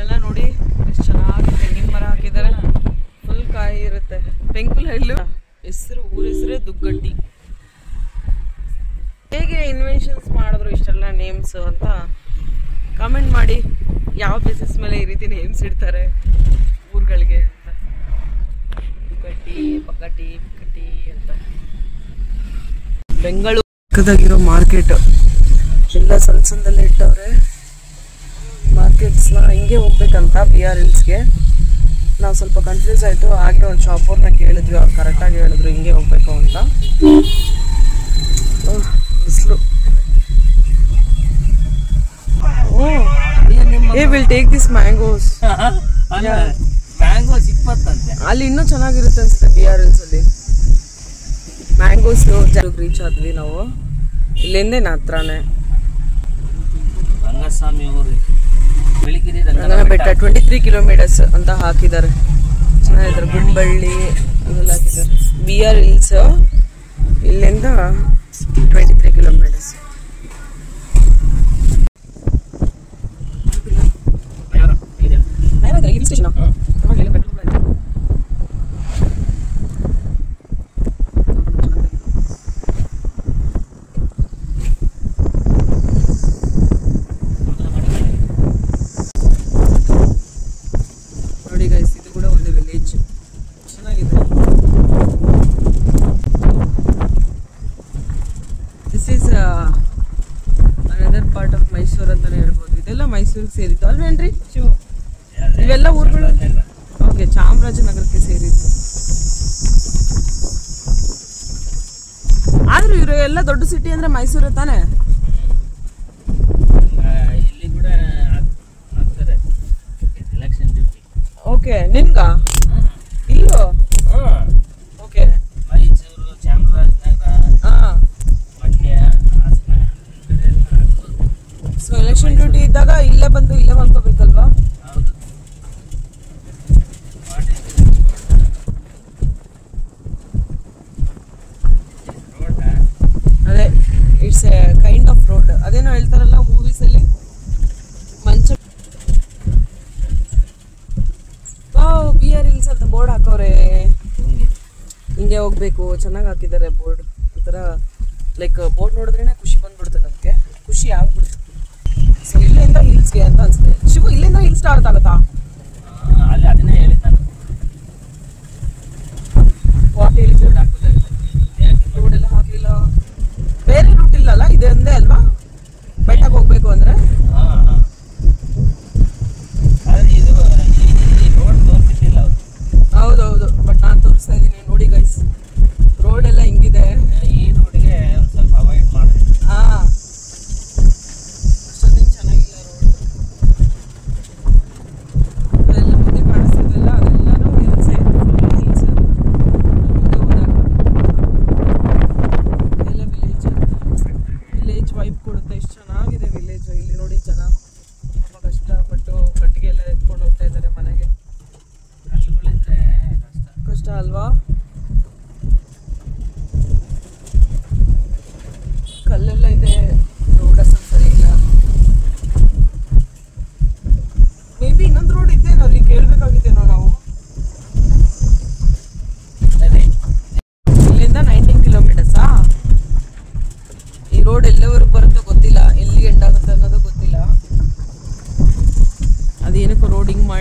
ಎಲ್ಲ ನೋಡಿ ಎಷ್ಟು ಚೆನ್ನಾಗಿ ತೆಂಗಿನ ಮರ ಹಾಕಿದ್ದಾರೆ. ಫುಲ್ ಕಾಯಿ ಇರುತ್ತೆ. ಪೆಂಕುಲಹಳ್ಳಿ ಹೆಸರು, ಊರ ಹೆಸರೇ ದುಗ್ಗಟ್ಟಿ. ಹೇಗೆ ಇನ್ವೆನ್ಷನ್ಸ್ ಮಾಡಿದ್ರು ಇಷ್ಟೆಲ್ಲ ನೇಮ್ಸ್ ಅಂತ ಕಮೆಂಟ್ ಮಾಡಿ. ಯಾವ ಬೇಸಿಸ್ ಮೇಲೆ ಈ ರೀತಿ ನೇಮ್ಸ್ ಇಡ್ತಾರೆ ಊರುಗಳಿಗೆ ಅಂತ. ದುಗ್ಗಟ್ಟಿ, ಪಕ್ಕಟ್ಟಿ, ಬಿಕ್ಕಟ್ಟಿ ಅಂತ. ಬೆಂಗಳೂರು ಪಕ್ಕದಾಗಿರೋ ಮಾರ್ಕೆಟ್ ಎಲ್ಲ ಸಣ್ಣದಲ್ಲೇ ಇಟ್ಟವ್ರೆ ಮಾರ್ಕೆಟ್ಸ್ನ. ಹಿಂಗೆ ಹೋಗ್ಬೇಕಂತ BR ಹಿಲ್ಸ್ಗೆ. ನಾವು ಸ್ವಲ್ಪ ಕನ್ಫ್ಯೂಸ್ ಆಯಿತು. ಹಾಗೆ ಒಂದು ಶಾಪವ್ರನ್ನ ಕೇಳಿದ್ವಿ, ಅವ್ರು ಕರೆಕ್ಟಾಗಿ ಹೇಳಿದ್ರು ಹಿಂಗೆ ಹೋಗ್ಬೇಕು ಅಂತ. ಬಿಸಿಲು. Will take this mangoes. ಅಲ್ಲಿ ಇನ್ನೂ ಚೆನ್ನಾಗಿರುತ್ತೆ ಅನ್ಸುತ್ತೆ BR ಹಿಲ್ಸ್ ಅಲ್ಲಿ. ಮ್ಯಾಂಗೋಸ್ ರೀಚ್ ಆದ್ವಿ ನಾವು. ಇಲ್ಲಿಂದ ಹತ್ರನೇ ಬೆಟ್ಟ. 23 ಕಿಲೋಮೀಟರ್ಸ್ ಅಂತ ಹಾಕಿದ್ದಾರೆ. ಚೆನ್ನಾಗಿದ್ದಾರೆ. ಗುಂಬಳ್ಳಿ ಅದೆಲ್ಲ ಹಾಕಿದ್ದಾರೆ. BR ಹಿಲ್ಸ್ ಇಲ್ಲಿಂದ 23 ಕಿಲೋಮೀಟರ್ಸ್. ಹಿಲ್ ಸ್ಟೇಷನ್ ನೋಡಿ ಗೈಸ್. ಇದು ಕೂಡ ಒಂದು ವಿಲೇಜ್, ಚೆನ್ನಾಗಿದೆ. This is another part of Mysuru ಅಂತಾನೆ ಹೇಳ್ಬೋದು. ಇದೆಲ್ಲ ಮೈಸೂರಿಗೆ ಸೇರಿದ್ದು ಅಲ್ವೇನ್ರಿ ಶಿವು? ಇವೆಲ್ಲ ಊರುಗಳು ಓಕೆ ಚಾಮರಾಜನಗರಕ್ಕೆ ಸೇರಿದ್ದು. ಆದ್ರೂ ಇವರು ಎಲ್ಲ ದೊಡ್ಡ ಸಿಟಿ ಅಂದ್ರೆ ಮೈಸೂರು ತಾನೆ. ಓಕೆ, ನಿನ್ಗ ಇಲ್ಲೋ? Okay, Mysuru, Chamarajanagar, Mandya. So election duty ಇದ್ದಾಗ ಇಲ್ಲೇ ಬಂದು ಇಲ್ಲೇ ಮಾಡ್ಕೋಬೇಕಲ್ವಾ? ಅದೇ it's A kind of road. ಅದೇನೋ ಹೇಳ್ತಾರಲ್ಲ ಮೂವೀಸ್ ಅಲ್ಲಿ, ಮಂಚ BR ಹಿಲ್ಸ್ ಅಂತ ಬೋರ್ಡ್ ಹಾಕವ್ರೆ. ಹಿಂಗೆ ಹೋಗ್ಬೇಕು. ಚೆನ್ನಾಗಿ ಹಾಕಿದ್ದಾರೆ ಬೋರ್ಡ್. ಒಂಥರ ಲೈಕ್ ಬೋರ್ಡ್ ನೋಡಿದ್ರೇನೆ ಖುಷಿ ಬಂದ್ಬಿಡ್ತು ನಮಗೆ. ಖುಷಿ ಆಗ್ಬಿಡ್ತು. ಸೊ ಇಲ್ಲಿಂದ ಹಿಲ್ಸ್ಗೆ ಅಂತ ಅನ್ಸುತ್ತೆ. ಶಿವು, ಇಲ್ಲಿಂದ ಹಿಲ್ ಸ್ಟಾರ್ಟ್ ಆಗುತ್ತಾ? ಅದನ್ನೇ ಹೇಳಿದ್ ನಾನು.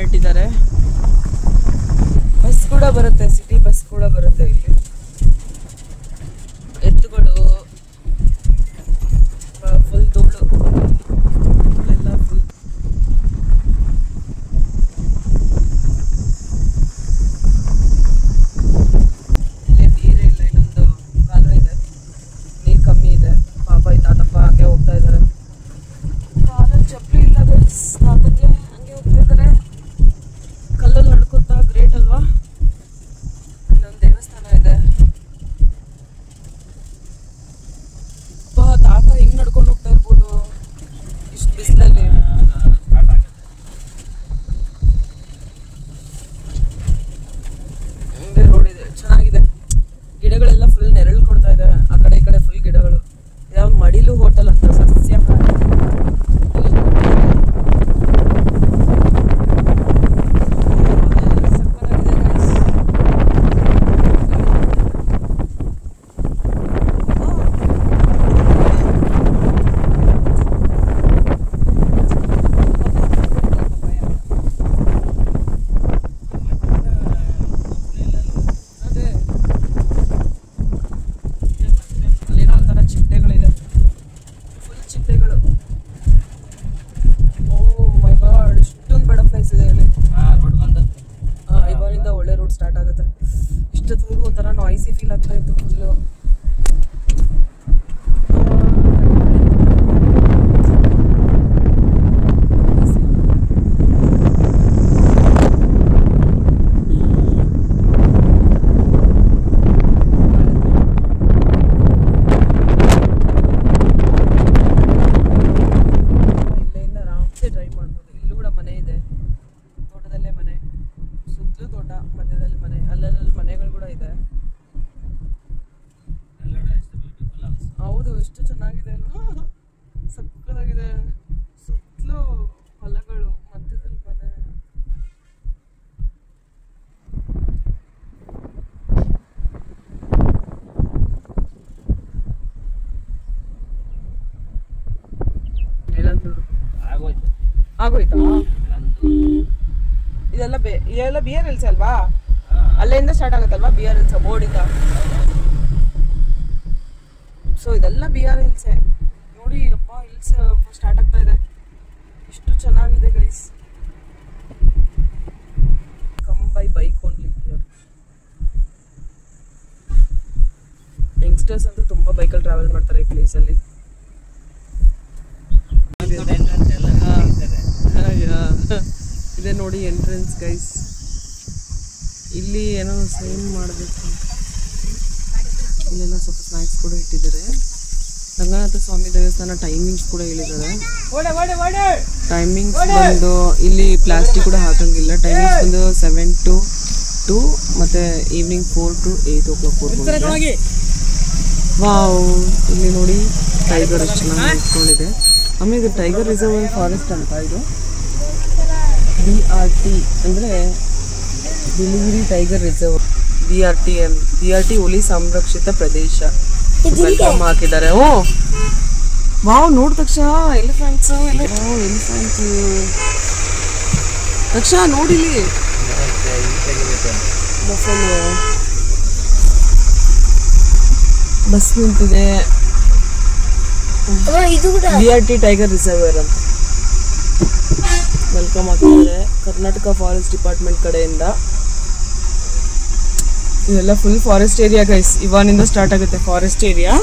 ಇಟ್ಟಿದ್ದಾರೆ. ಬಸ್ ಕೂಡ ಬರುತ್ತೆ, ಸಿಟಿ ಬಸ್ ಕೂಡ ಬರುತ್ತೆ ಇಲ್ಲಿ. ಎತ್ತುಗಳು ಫುಲ್ ಧೂಳು ಎಲ್ಲ ಫುಲ್. ಇಲ್ಲಿ ನೀರೇ ಇಲ್ಲ, ಇನ್ನೊಂದು ಕಾಲುವೆ ಇದೆ, ನೀರು ಕಮ್ಮಿ ಇದೆ. ಪಾಪ ಈ ತಾತಪ್ಪ ಹಂಗೆ ಹೋಗ್ತಾ ಇದ್ದಾರೆ. ಕಾಲಲ್ಲಿ ಚಪ್ಪಲಿ ಇಲ್ಲ ತಾತಕ್ಕೆ, ಹಂಗೆ ಹೋಗ್ತಾ ಇದ್ದಾರೆ ಕಲ್ಲಲ್ಲಿ ನಡ್ಕೊತಾ. ಗ್ರೇಟ್ ಅಲ್ವಾ? ಇಲ್ಲೊಂದು ದೇವಸ್ಥಾನ ಇದೆ. ತಾತ ಹಿಂಗ್ ನಡ್ಕೊಂಡು ಹೋಗ್ತಾ ಇರ್ಬೋದು ಇಷ್ಟು ಬಿಸಿಲಲ್ಲಿ. ಹಿಂಗೆ ರೋಡ್ ಇದೆ, ಚೆನ್ನಾಗಿದೆ. ಗಿಡಗಳೆಲ್ಲ ಫುಲ್ ನೆರಳು ಕೊಡ್ತಾ ಇದೆ. ಆ ಕಡೆ ಈ ಕಡೆ ಫುಲ್ ಗಿಡಗಳು. ಯಾವ ಮಡಿಲು ಹೋಟೆಲ್ ಅಂತ ಸಸ್ಯಾಹಾರ. ಒಳ್ಳೆ ರೋಡ್ ಸ್ಟಾರ್ಟ್ ಆಗುತ್ತೆ. ಇಷ್ಟೊತ್ತಿಗೂ ಒಂಥರ ನಾಯ್ಸಿ ಫೀಲ್ ಆಗ್ತಾ ಇತ್ತು ಫುಲ್ಲು. ಇಲ್ಲಿಂದ ಆರಾಮ್ಸೆ ಡ್ರೈವ್ ಮಾಡ್ಬೋದು. ಇಲ್ಲೂ ಕೂಡ ಮನೆ ಇದೆ, ತೋಟದಲ್ಲೇ ಮನೆ, ಸುತ್ತಲೂ ತೋಟ, ಮಧ್ಯದಲ್ಲಿ ಮನೆ, ಅಲ್ಲಲ್ಲಿ ಮನೆಗಳು ಕೂಡ ಇದೆ. ಹೌದು, ಎಷ್ಟು ಚೆನ್ನಾಗಿದೆ ಅಲ್ವಾ? ಸಕ್ಕತ್ತಾಗಿದೆ. ಸುತ್ತಲೂ ಹೊಲಗಳು, ಮಧ್ಯದಲ್ಲಿ ಮನೆ. ಆಗೋಯ್ತಾ? ಇದೆಲ್ಲ ಬಿಯರ್ ಹಿಲ್ಸ್ ಅಲ್ವಾ? ಅಲ್ಲಿಂದ ಸ್ಟಾರ್ಟ್ ಆಗುತ್ತಲ್ವಾ ಬಿಯರ್ ಹಿಲ್ಸ್ ಬೋರ್ಡಿಂದ. ಸೊ ಇದೆಲ್ಲ ಬಿಯರ್ ಹಿಲ್ಸೇ ನೋಡಿ. ಅಪ್ಪ ಹಿಲ್ಸ್ ಸ್ಟಾರ್ಟ್ ಆಗ್ತಾ ಇದೆ. ಎಷ್ಟು ಚೆನ್ನಾಗಿದೆ guys. Come by bike only here. Youngsters ಅಂತೂ ತುಂಬಾ ಬೈಕಲ್ಲಿ ಟ್ರಾವೆಲ್ ಮಾಡ್ತಾರೆ ಈ ಪ್ಲೇಸಲ್ಲಿ. ಇದೆ ನೋಡಿ ಎಂಟ್ರೆನ್ಸ್ ಗೈಸ್. ಇಲ್ಲಿ ಏನೋ ಸೇಮ್ ಮಾಡಬೇಕು. ಇಲ್ಲೆಲ್ಲ ಸ್ವಲ್ಪ ಸ್ನ್ಯಾಕ್ಸ್ ಕೂಡ ಇಟ್ಟಿದ್ದಾರೆ. ರಂಗನಾಥ ಸ್ವಾಮಿ ದೇವಸ್ಥಾನ ಟೈಮಿಂಗ್ಸ್ ಕೂಡ ಹೇಳಿದ್ದಾರೆ. ಟೈಮಿಂಗ್ಸ್ ಬಂದು ಇಲ್ಲಿ ಪ್ಲಾಸ್ಟಿಕ್ ಕೂಡ ಹಾಕಂಗಿಲ್ಲ. ಟೈಮಿಂಗ್ಸ್ ಬಂದು 7 to 2 ಮತ್ತೆ ಈವ್ನಿಂಗ್ 4 to 8 o'clock. ವಾವ್, ಇಲ್ಲಿ ನೋಡಿ ಟೈಗರ್ ಎಷ್ಟು ಚೆನ್ನಾಗಿ ನಿಂತ್ಕೊಂಡಿದೆ. ಆಮೇಲೆ ಇದು ಟೈಗರ್ ರಿಸರ್ವ್ ಫಾರೆಸ್ಟ್ ಅಂತ. ಇದು BRT ಅಂದರೆ ಬಿಳಿಗಿರಿ ಟೈಗರ್ ರಿಸರ್ವ್. BRT ಹುಲಿ ಸಂರಕ್ಷಿತ ಪ್ರದೇಶ ವೆಲ್ಕಮ್ ಹಾಕಿದ್ದಾರೆ. ಓ ವಾವ್, ನೋಡಿದ ತಕ್ಷಣ ಎಲಿಫೆಂಟ್ಸ್. ಎಲಿಫೆಂಟ್ ತಕ್ಷಣ ನೋಡಿಲಿ. ಬಸ್ ನಿಂತಿದೆ. BRT ಟೈಗರ್ ರಿಸರ್ವರ್ ಅಂತ ವೆಲ್ಕಮ್ ಆಗ್ತಿದ್ದಾರೆ ಕರ್ನಾಟಕ ಫಾರೆಸ್ಟ್ ಡಿಪಾರ್ಟ್ಮೆಂಟ್ ಕಡೆಯಿಂದ. ಇದೆಲ್ಲ ಫುಲ್ ಫಾರೆಸ್ಟ್ ಏರಿಯಾ ಗೈಸ್. ಇವನಿಂದ ಸ್ಟಾರ್ಟ್ ಆಗುತ್ತೆ ಫಾರೆಸ್ಟ್ ಏರಿಯಾ.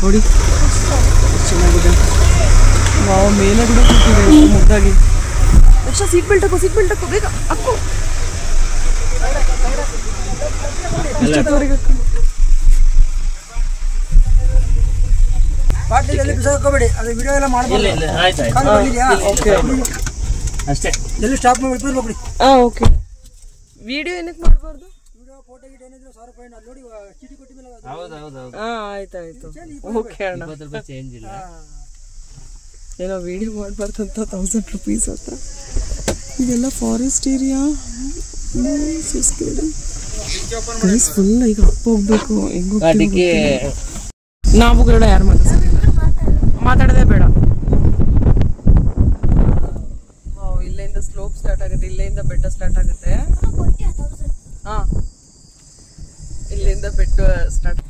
ನೋಡಿ ಚೆನ್ನಾಗಿದೆ. ವಾವ್, ಮೇಲೆ ಕೂಡ ಕೂತಿದೆ ಮುದ್ದಾಗಿ. ತಕ್ಷಣ ಸೀಟ್ ಬೆಲ್ಟ್ ಹಾಕೋ, ಸೀಟ್ ಬೆಲ್ಟ್ ಹಾಕೋ, ಬೇಗ ಹಾಕೋ. ಇಷ್ಟೊತ್ತವರೆಗೆ ವಿಡಿಯೋ ಏನಕ್ಕೆ ಮಾಡಬಾರ್ದು? ಆಯ್ತಾಯ್ತು, ಓಕೆ ಅಣ್ಣ. ಏನೋ ವಿಡಿಯೋ ಮಾಡಬಾರ್ದು ಅಂತ 1000 rupees ಹತ್ರ. ಇದೆಲ್ಲ ಫಾರೆಸ್ಟ್ ಏರಿಯಾ. ಫುಲ್ ಈಗ ಅಪ್ಪ ಹೋಗ್ಬೇಕು. ಹೆಂಗ್ ನಾವು ಕೂಡ ಯಾರು ಮಾತಾಡೋದೇ ಬೇಡ. ಇಲ್ಲಿಂದ ಇಲ್ಲಿಂದ ಬೆಟ್ಟ ಸ್ಟಾರ್ಟ್ ಆಗುತ್ತೆ. ಹಾ, ಇಲ್ಲಿಂದ ಬೆಟ್ಟ ಸ್ಟಾರ್ಟ್.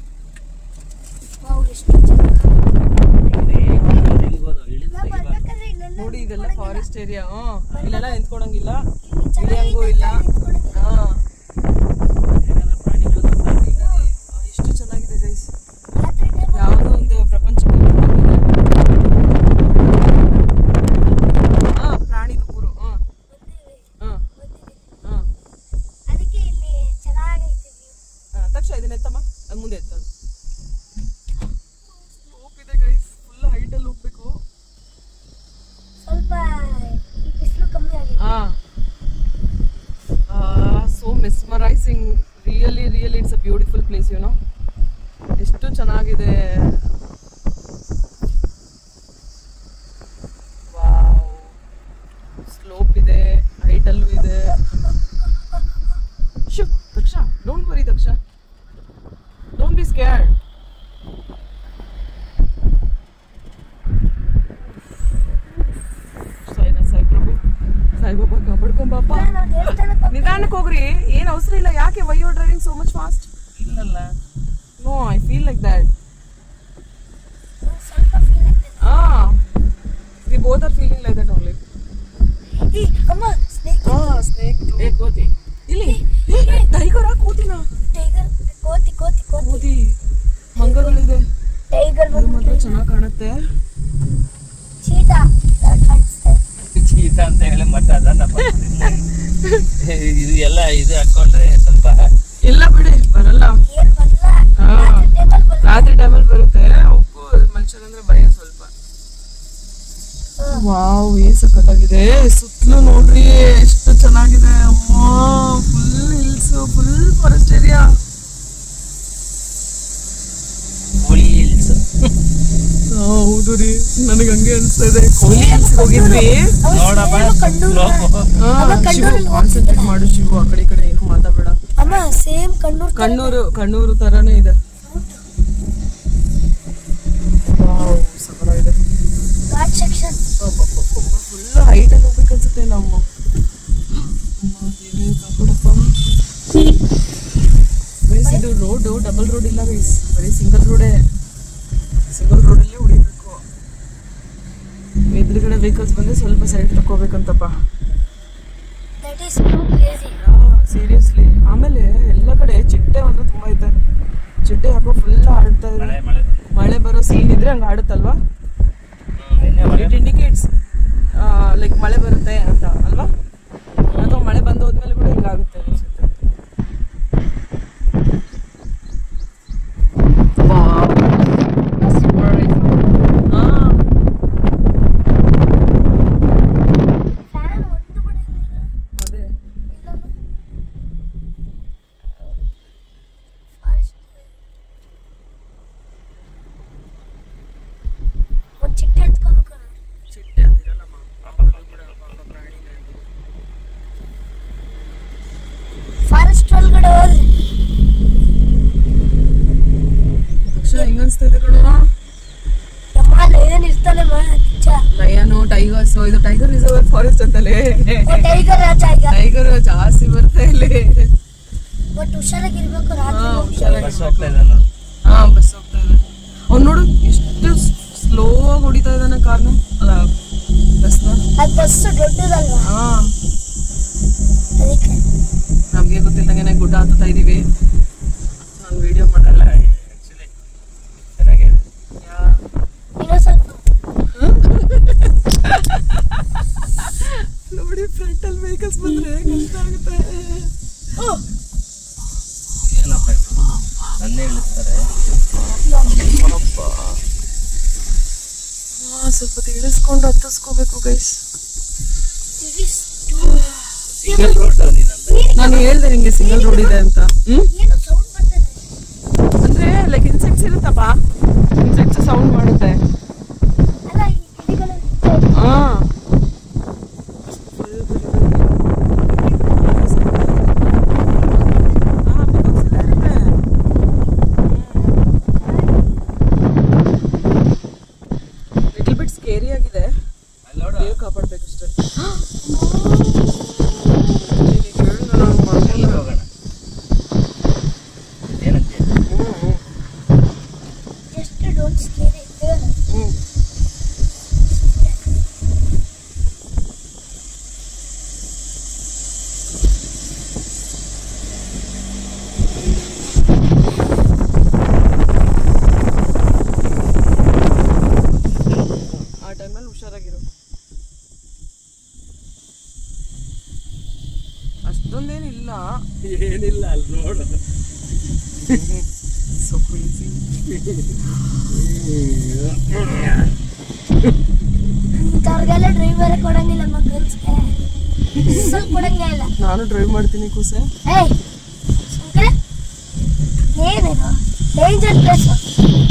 ನೋಡಿ ಇದೆಲ್ಲ ಫಾರೆಸ್ಟ್ ಏರಿಯಾ. ಇಲ್ಲೆಲ್ಲ ನಿಂತ್ಕೊಳಂಗಿಲ್ಲ, ಇಳಿಯಂಗೂ ಇಲ್ಲ. ಹಾ, ಎಷ್ಟು ಚೆನ್ನಾಗಿದೆ ಗೈಸ್. ಯಾವುದೋ ಒಂದು ಪ್ರಪಂಚಕ್ಕೆ ಪ್ರಾಣಿದು ಊರು. ತಕ್ಷಣ ಇದನ್ನ ಎತ್ತಮ್ಮ, ಅದು ಮುಂದೆ ಎತ್ತದು. ಲೂಪ್ ಇದೆ ಗೈಸ್, ಫುಲ್ ಹೈಟಲ್ಲಿ ಹೋಗ್ಬೇಕು. ಸ್ವಲ್ಪ ಬಿಸಿಲು ಕಮ್ಮಿ ಆಗಿದೆ. So mesmerizing, really it's a beautiful place. ಎಷ್ಟು ಚೆನ್ನಾಗಿದೆ. ವಾವ್, ಸ್ಲೋಪ್ ಇದೆ, ಹೈಟಲ್ಲೂ ಇದೆ. Shiv, Daksha, don't worry Daksha, don't be scared. Saibaba ಕಾಪಾಡ್ಕೊಂಬಪ್ಪ. ನಿಧಾನಕ್ಕೆ ಹೋಗ್ರಿ, ಏನ್ ಅವಸರ ಇಲ್ಲ. ಯಾಕೆ why you are driving so much fast? ಇಲ್ಲಲ್ಲ, no, I feel like that. We both are feeling like that only. ಅಮ್ಮ, ಸ್ನೇಕ್. ಸ್ನೇಕ್. ಕೋತಿ ಇಲ್ಲಿ ಟೈಗರ್. ಕೂತಿನ ಟೈಗರ್, ಕೋತಿ ಕೋತಿ ಕೋತಿ ಕೂತಿ. ಮಂಗಗಳಿದೆ. ಟೈಗರ್ ಅದು ಮಾತ್ರ ಚೆನ್ನಾಗಿ ಕಾಣುತ್ತೆ. ಚೀತಾ ಕಾಣಿಸ್ತೆ. ಚೀತಾ ಅಂತ ಹೇಳಿ ಮತ್ತೆ ಅದನ್ನ ಇದು ಎಲ್ಲ ಇದು ಹಾಕೊಂಡ್ರೆ ಸ್ವಲ್ಪ. ಇಲ್ಲ ಬಿಡಿ, ಬರಲ್ಲ. ಏನ್ ಬರಲ್ಲ, ರಾತ್ರಿ ಟೈಮಲ್ಲಿ ಬರುತ್ತೆ. ಅವಕ್ಕೂ ಮನುಷ್ಯರಂದ್ರೆ ಭಯ ಸ್ವಲ್ಪ. ವಾವ್, ಏನ್ ಸಖತ್ತಾಗಿದೆ. ಸುತ್ತಲೂ ನೋಡ್ರಿ ಎಷ್ಟು ಚೆನ್ನಾಗಿದೆ. ಅಮ್ಮ, full hills, full forest area. ಕೋಳಿ ಹಿಲ್ಸ್. ಹೌದು ರೀ, ನನಗೆ ಹಂಗೆ ಅನಿಸ್ತಾ ಇದೆ. ಕೋಳಿ ಹಿಲ್ಸ್ ಹೋಗಿದ್ವಿ ನೋಡಪ್ಪ, ಶಿವು, ಕಾನ್ಸಂಟ್ರೇಟ್ ಮಾಡು ಶಿವು. ಆ ಕಡೆ ಈ ಕಡೆ ಏನು ಮಾತಾಡಬೇಡ. ಅಮ್ಮ, ಸೇಮ್ ಕಣ್ಣೂರು ತರಾನೇ ಇದೆ. ವಾವ್, ಸಖತ್ತಾಗಿದೆ. ಘಾಟ್ ಸೆಕ್ಷನ್. ಫುಲ್ ಹೈಟ್ ಅಲ್ಲಿ ಹೋಗ್ಬೇಕು ಅನ್ಸುತ್ತೆ ನಾವು. ಗೈಸ್, ಇದು ರೋಡು ಡಬಲ್ ರೋಡ್ ಇಲ್ಲ ಗೈಸ್, ಬರೀ ಸಿಂಗಲ್ ರೋಡೇ. ಸಿಂಗಲ್ ರೋಡಲ್ಲೇ ಹೊಡಿಬೇಕು. ಎದುರುಗಡೆ ವೆಹಿಕಲ್ಸ್ ಬಂದ್ರೆ ಸ್ವಲ್ಪ ಸೈಡ್ ತಗೋಬೇಕಂತಪ್ಪ. That is too crazy. Seriously. ಆಮೇಲೆ ಎಲ್ಲ ಕಡೆ ಚಿಟ್ಟೆ ಮಾತ್ರ ತುಂಬಾ ಐತೆ. ಚಿಟ್ಟೆ ಯಾಕೋ ಫುಲ್ ಆಡ್ತಾ ಇದೆ. ಮಳೆ ಬರೋ ಸೀನ್ ಇದ್ರೆ ಹಂಗೆ ಆಡುತ್ತಲ್ವಾ? ಇಟ್ ಇಂಡಿಕೇಟ್ಸ್ ಲೈಕ್ ಮಳೆ ಬರುತ್ತೆ ಅಂತ ಅಲ್ವಾ? ಅಥವಾ ಮಳೆ ಬಂದು ಹೋದ್ಮೇಲೆ ಕೂಡ ಹಿಂಗಾಗುತ್ತೆ ಅನ್ಸುತ್ತೆ. ಲಯನು, ಟೈಗರ್ಸ್. ಇದು ಟೈಗರ್ ರಿಸರ್ವ್ ಫಾರೆಸ್ಟ್ ಅಂತಲೇ. ಟೈಗರ್ ಜಾಸ್ತಿ ಬರ್ತಾ ಇಲ್ಲಿ. ಬಟ್ ಹುಷಾರಾಗಿರ್ಬೇಕು. ಬಸ್ ಹೋಗ್ತಾ ಇದೆ. ಬಸ್ ಹೋಗ್ತಾ ಇದೆ. ಅವ್ನು ನೋಡು ಎಷ್ಟು ಸ್ಲೋ ಆಗಿ ಹೊಡಿತಾ ಇದ್ದಾನೆ ಕಾರ್ನ. ಅಲ್ಲ, ಬಸ್ನ. ಅದು ಬಸ್ ದೊಡ್ಡದಲ್ವಾ? ಅದಕ್ಕೆ ನಮ್ಗೆ ಗೊತ್ತಿಲ್ಲದಂಗೆ ಗುಡ್ಡ ಹತ್ತುತ್ತಾ ಇದೀವಿ. ನಾನು ವಿಡಿಯೋ ಮಾಡಲ್ಲ. ಆಕ್ಚುಲಿ ಚೆನ್ನಾಗಿದೆ. ನೋಡಿ, ಫ್ರಂಟಲ್ ವೆಹಿಕಲ್ಸ್ ಬಂದ್ರೆ ಕಷ್ಟ ಆಗುತ್ತೆ. ಏನಪ್ಪ ನನ್ನೇ ಇಳಿಸ್ತಾರೆ. ಸ್ವಲ್ಪ ತಿಳಿಸ್ಕೊಂಡು ಹತ್ತಿಸ್ಕೋಬೇಕು ಗೈಸ್. ಸಿಂಗಲ್ ರೋಡ್ ನಾನು ಹೇಳ್ದೆ ನಿಂಗೆ ಸಿಂಗಲ್ ರೋಡ್ ಇದೆ ಅಂತ. ಅಂದ್ರೆ ಲೈಕ್ ಇನ್ಸೆಕ್ಟ್ಸ್ ಇರುತ್ತಪ್ಪ, ಇನ್ಸೆಕ್ಟ್ಸ್ ಸೌಂಡ್ ಮಾಡುತ್ತೆ. ಹಾ, ಲಿಟಲ್ ಬಿಟ್ ಸ್ಕೇರಿ ಆಗಿದೆ. ಕಾಪಾಡ್ಬೇಕಷ್ಟೇ. ಅಷ್ಟೊಂದೇನಿಲ್ಲ. ಏನಿಲ್ಲ ಅಲ್ಲಿ ನೋಡು. ಸ್ವಲ್ಪ ಈಸಿ. ಇಂಥವ್ರಿಗೆಲ್ಲ ಡ್ರೈವರೇ ಕೊಡಂಗಿಲ್ಲ ಗರ್ಲ್ಸ್ಗೆ. ಸ್ವಲ್ಪ ಕೊಡಂಗೇ ಇಲ್ಲ. ನಾನು ಡ್ರೈವ್ ಮಾಡ್ತೀನಿ ಕೂಸೆ. ಏಯ್ ಸುಮ್ಕೆ ಏನಿದು ಡೇಂಜರ್ ಪ್ಲೇಸ್.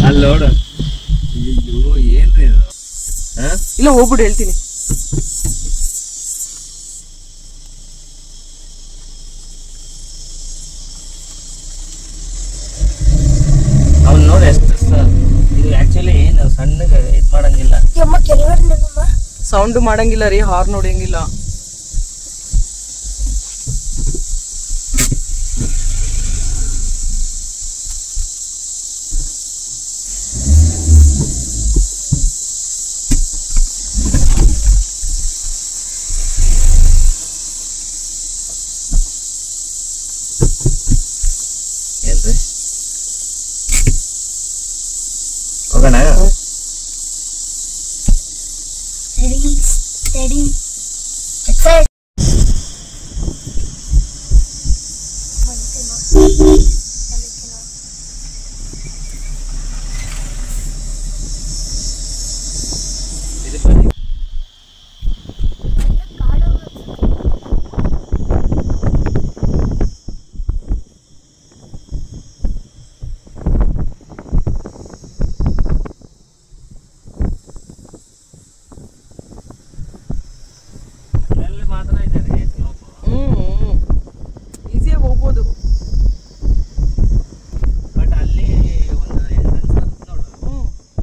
ಅಲ್ಲಿ ನೋಡು. ಅಯ್ಯೋ ಏನ್ರಿ ಇದು? ಇಲ್ಲ ಹೋಗ್ಬಿಟ್ಟು ಹೇಳ್ತೀನಿ. ಅವ್ನು ನೋಡಿ ಎಷ್ಟು ಇದು ಆಕ್ಚುಲಿ ನಾವು ಸಣ್ಣಗೆ ಇದು ಮಾಡಂಗಿಲ್ಲ. ಅಮ್ಮ ಕೆಲವರಿಂದ ಸೌಂಡ್ ಮಾಡಂಗಿಲ್ಲ ರೀ, ಹಾರ್ನ್ ಹೊಡಿಯಂಗಿಲ್ಲ. ಏನ್ರಿ ಹೋಗೋಣ? steady excited. ಇದು ಬನ್ನಿ. ಅಲ್ಲಲ್ಲಿ ಮಾತ್ರ ಇದೆ ರೀ ಸ್ಲೋಪು. ಈಸಿಯಾಗಿ ಹೋಗ್ಬೋದು. ಬಟ್ ಅಲ್ಲಿ ಒಂದು ಎಂಟ್ರೆನ್ಸ್ ಬರುತ್ತೆ ನೋಡು,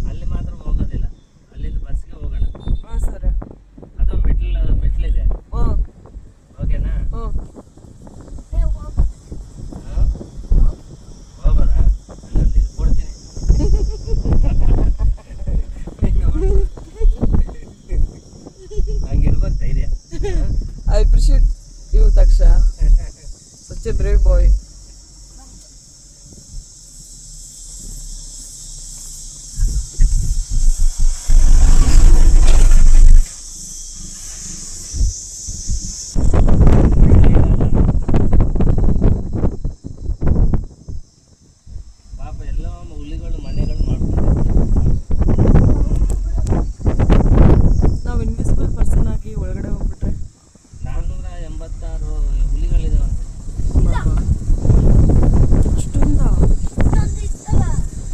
ಅಲ್ಲಿ ಮಾತ್ರ ಹೋಗೋದಿಲ್ಲ. ಅಲ್ಲಿಂದ ಬಸ್ಗೆ ಹೋಗೋಣ. ಹಾಂ ಸರಿ. ಅದು ಮೆಟ್ಲಿದೆ. ಹಾಂ ಓಕೆನಾ? ಹಾಂ ಹೋಗೋಣ. ಅಲ್ಲೊಂದು ಇದು ಕೊಡ್ತೀನಿ. ಹಂಗಿರ್ಬೇಕು ಧೈರ್ಯ. ಐ ಅಪ್ರಿಷಿಯೇಟ್ ಯು ತಕ್ಷ. Such A brave boy. ಪಾಪ ಎಲ್ಲೋ ಹುಲಿಗಳು ಮನೆಗಳು ಮಾಡ್ಕೊಂಡು ನಾವು ಇನ್ವಿಸಿಬಲ್ ಪರ್ಸನ್ ಆಗಿ ಒಳಗಡೆ ಹೋಗ್ಬಿಟ್ರೆ 486 ಹುಲಿಗಳಿದಾವಂತೆ. ಅಷ್ಟೊಂದ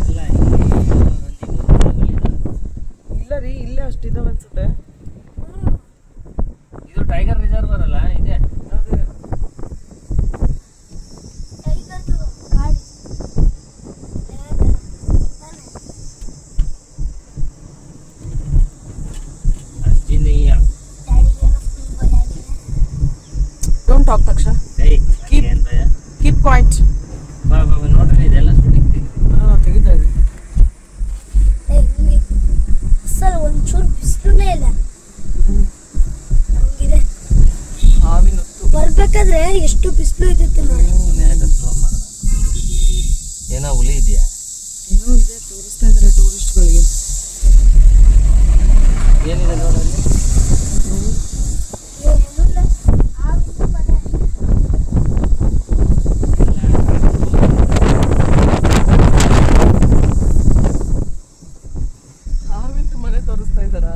ಅಲ್ಲ ಇಲ್ಲಿ ಒಂದು 200 ಹುಲಿಗಳಿದಾವೆ. ಇಲ್ಲ ರೀ, ಇಲ್ಲೇ ಅಷ್ಟಿದಾವೆ ಅನ್ಸುತ್ತೆ. ಇದು ಟೈಗರ್ ರಿಸರ್ವರ್ ಅಲ್ಲ ಇದೆ. ಅದೇ ಅರ್ಜಿನೀಯ. ಡೋಂಟ್ ಟಾಕ್ ತಕ್ಷ. Keep- ಏನ್ ಭಯ? Keep point. ಬಾ ಬಾ ಬಾ, ನೋಡ್ರಿ ಇದೆಲ್ಲ ಶೂಟಿಂಗ್ ತೆಗೆದು. ಹಾಂ ತೆಗಿತಾ ಇದೆ. ಸರ್ ಒಂಚೂರು ಬಿಸಿಲೇ ಇಲ್ಲ ಹಂಗಿದೆ. ಹಾವಿನ ಹೊತ್ತು. ಬರ್ಬೇಕಾದ್ರೆ ಎಷ್ಟು ಬಿಸಿಲು ಇದ್ದಿತ್ತು ನೋಡಿ. ಯಾಕೆ ಸ್ಲೋ ಮಾಡೋದು? ಏನೋ ಹುಲಿ ಇದೆಯಾ? ಏನೋ ಇದೆ, ತೋರಿಸ್ತಾ ಇದ್ದಾರೆ ಟೂರಿಸ್ಟ್ಗಳಿಗೆ. ಏನಿದೆ ನೋಡಲ್ಲಿ? ಏನಿಲ್ಲ ಆವಿನ ಮನೆ. ಹಾವಿನ ಮನೆ ತೋರಿಸ್ತಾ ಇದ್ದಾರಾ?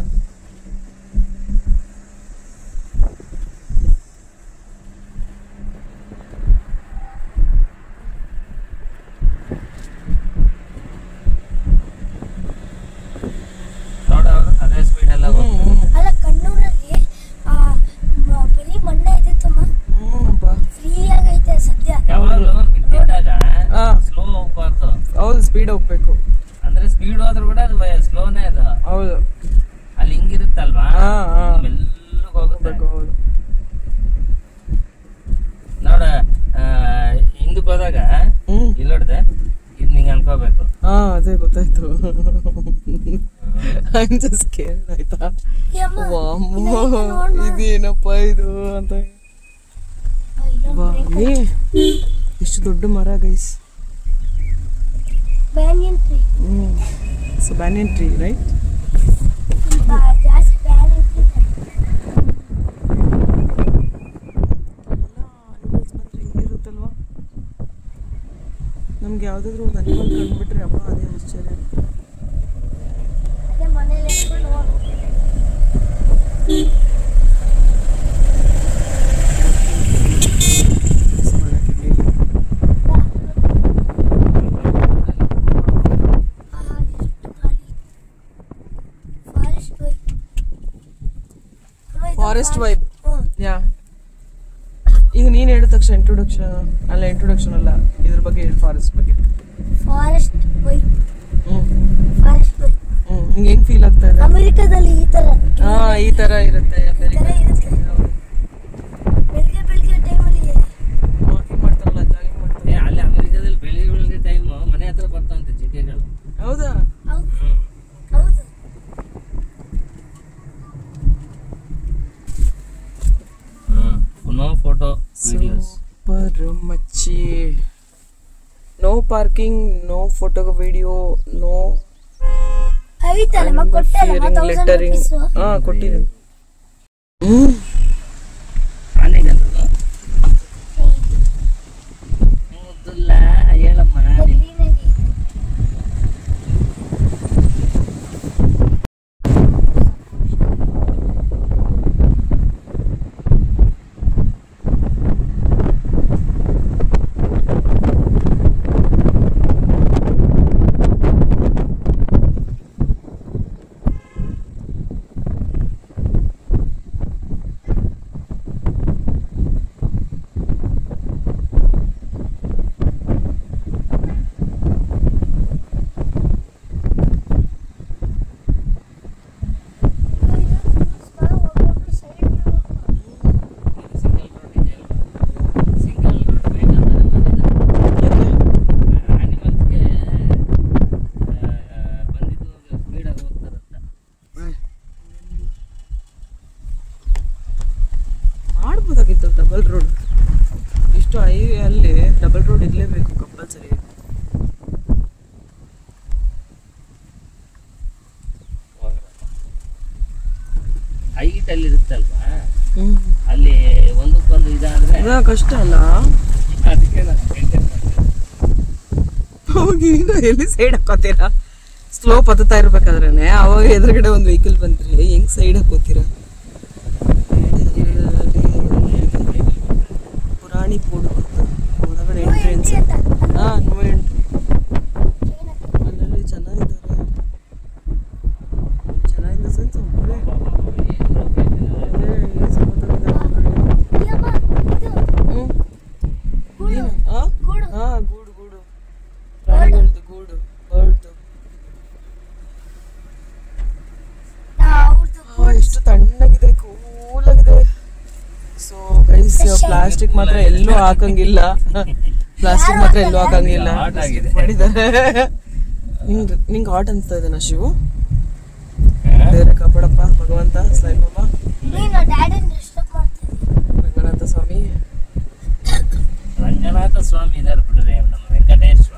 ನೋಡು ಅದೇ ಸ್ಪೀಡ್ ಎಲ್ಲ ಹೋಗ್ತದೆ. ಅಲ್ಲ ಕಣ್ಣೂರಲ್ಲಿ ಬರೀ ಮಣ್ಣೆ ಇದ್ದಿತ್ತಮ್ಮ. ಫ್ರೀ ಆಗೈತೆ ಸದ್ಯ. ಯಾವಾಗಲೂ ಬಿಟ್ಟಿದ್ದಾಗ ಹಾ. ಸ್ಲೋ ಹೋಗ್ಬಾರ್ದು. ಹೌದು, ಸ್ಪೀಡ್ ಹೋಗ್ಬೇಕು. ಅಂದ್ರೆ ಸ್ಪೀಡ್ ಹೋದ್ರೂ ಕೂಡ ಅದು ಸ್ಲೋನೇ ಅದು. ಹೌದು ಅಲ್ಲಿ ಹಿಂಗಿರುತ್ತಲ್ವಾ, ಹಾ, ಹಾ. ಮೆಲ್ಲಗೆ ಹೋಗುತ್ತೆ. ಹೌದು. ನೋಡ ಹಿಂದಕ್ಕೆ ಹೋದಾಗ ಇಲ್ಲಿ ನೋಡಿದೆ, ಇದು ನಿಂಗೆ ಅನ್ಕೋಬೇಕು. ಹಾ ಅದೇ ಗೊತ್ತಾಯ್ತು. I'm just scared ಆಯ್ತಾ. ಯಮ್ಮ, ವಾಮ್ಮೋ, ಇದೈತೆ ನೋಡ್ಮ. ಇದೇನಪ್ಪ ಇದು ಅಂತ. ವಾ, ಏ ಎಷ್ಟು ದೊಡ್ಡ ಮರ guys. Banyan tree. So banyan tree right. ಜಾಸ್ತಿ ಬ್ಯಾನಿಯನ್ ಟ್ರೀ. ನಮ್ಗೆ ಯಾವ್ದಾದ್ರು ಒಂದು ಅನಿಮಲ್ ಕಂಡ್ಬಿಟ್ರೆ ಅಪ್ಪ ಅದೇ ಆಶ್ಚರ್ಯ. ಅದೇ ಮನೇಲಿ ಎತ್ಕೊಂಡು ಹೋಗ್ಬೇಕು. Forest vibe. ಯಾ ಈಗ ನೀನು ಹೇಳಿದ ತಕ್ಷಣ ಇಂಟ್ರೊಡಕ್ಷನ್ ಅಲ್ಲ ಇದ್ರ ಬಗ್ಗೆ ಹೇಳಿ. ಫಾರೆಸ್ಟ್ ಬಗ್ಗೆ. Forest vibe. ಫಾರೆಸ್ಟ್ ವೈಬ್ ನಿಂಗೆ ಹೆಂಗ್ ಫೀಲ್ ಆಗ್ತಾ ಇದೆ? ಅಮೆರಿಕಾದಲ್ಲಿ ಈ ತರ ಈ ತರ ಇರುತ್ತೆ. ಬೆಳಿಗ್ಗೆ ಬೆಳಿಗ್ಗೆ ಟೈಮಲ್ಲಿ ವಾಕಿಂಗ್ ಮಾಡ್ತಾರಲ್ಲ, ಜಾಗಿಂಗ್ ಮಾಡ್ತಾರೆ. ಅಲ್ಲಿ ಅಮೆರಿಕಾದಲ್ಲಿ ಬೆಳಿಗ್ಗೆ ಟೈಮ್ ಮನೆ ಹತ್ರ ಬರ್ತಾವಂತೆ ಜಿಂಕೆಗಳು. ಹೌದಾ? ಹೌದು. No photo videos. ಸೂಪರ್ ಮಚ್ಚಿ. No parking, no photo video, no ಐತಲ್ಲ ಲಿಟರಿಂಗ್. ಕೊಟ್ಟಿದ್ದೀನಿ. ಆನೆಗಂದ್ರು ಮುದ್ದುಲ್ಲ ಹೇಳಮ್ಮ. ಮಾಡ್ಬೋದಾಗಿತ್ತು ಡಬಲ್ ರೋಡ್. ಇಷ್ಟು ಹೈವೇ ಅಲ್ಲಿ ಡಬಲ್ ರೋಡ್ ಇರಲೇಬೇಕು ಕಂಪಲ್ಸರಿ. ಹೈಟ್ ಅಲ್ಲಿ ಇರುತ್ತಲ್ವಾ, ಅಲ್ಲಿ ಒಂದಕ್ಕೊಂದು ಇದಾದ್ರೆ ಕಷ್ಟ ಅಲ್ಲ. ಅದಕ್ಕೆ ನಾನು ಮೇಂಟೈನ್ ಮಾಡ್ತೀನಿ. ಅವಾಗ ಈಗ ಎಲ್ಲಿ ಸೈಡ್ ಹಾಕೋತೀರಾ? ಸ್ಲೋಪ್ ಹತ್ತುತ್ತಾ ಇರ್ಬೇಕಾದ್ರೇನೆ ಅವಾಗ ಎದುರುಗಡೆ ಒಂದು ವೆಹಿಕಲ್ ಬಂದ್ರೆ ಹೆಂಗ್ ಸೈಡ್ ಹಾಕೋತೀರಾ? ಪುರಾಣಿ ಪೋಡು ಒಳಗಡೆ ಎಂಟ್ರೆನ್ಸ್. No entry. ಅಲ್ಲಲ್ಲಿ ಚೆನ್ನಾಗಿದ್ದಾರೆ. ಚೆನ್ನಾಗಿದ್ದ ಸೆನ್ಸ್ ಒಬ್ಬರೇ ಗೂಡು ಪ್ರಾಣಿಗಳದ್ದು ಗೂಡು ಬರ್ಡ್ದು. ಎಷ್ಟು ತಣ್ಣಗಿದೆ, ಕೂಲ್ ಆಗಿದೆ. ಸೊ ಗೈಸ್, ಪ್ಲಾಸ್ಟಿಕ್ ಮಾತ್ರ ಎಲ್ಲೂ ಹಾಕಂಗಿಲ್ಲ. ಮಾಡಿದ್ದಾರೆ. ನಿಂಗೆ ಹಾಟ್ ಅನ್ಸ್ತಾ ಇದೆನಾ ಶಿವು? ಬೇರೆ ಕಾಪಾಡಪ್ಪ ಭಗವಂತ, ಸಾಯಿಬಾಬಾ, ರಂಗನಾಥ ಸ್ವಾಮಿ. ರಂಗನಾಥ ಸ್ವಾಮಿ ಇದಾರೆ ಬಿಡ್ರಿ, ನಮ್ಮ ವೆಂಕಟೇಶ್ವರ.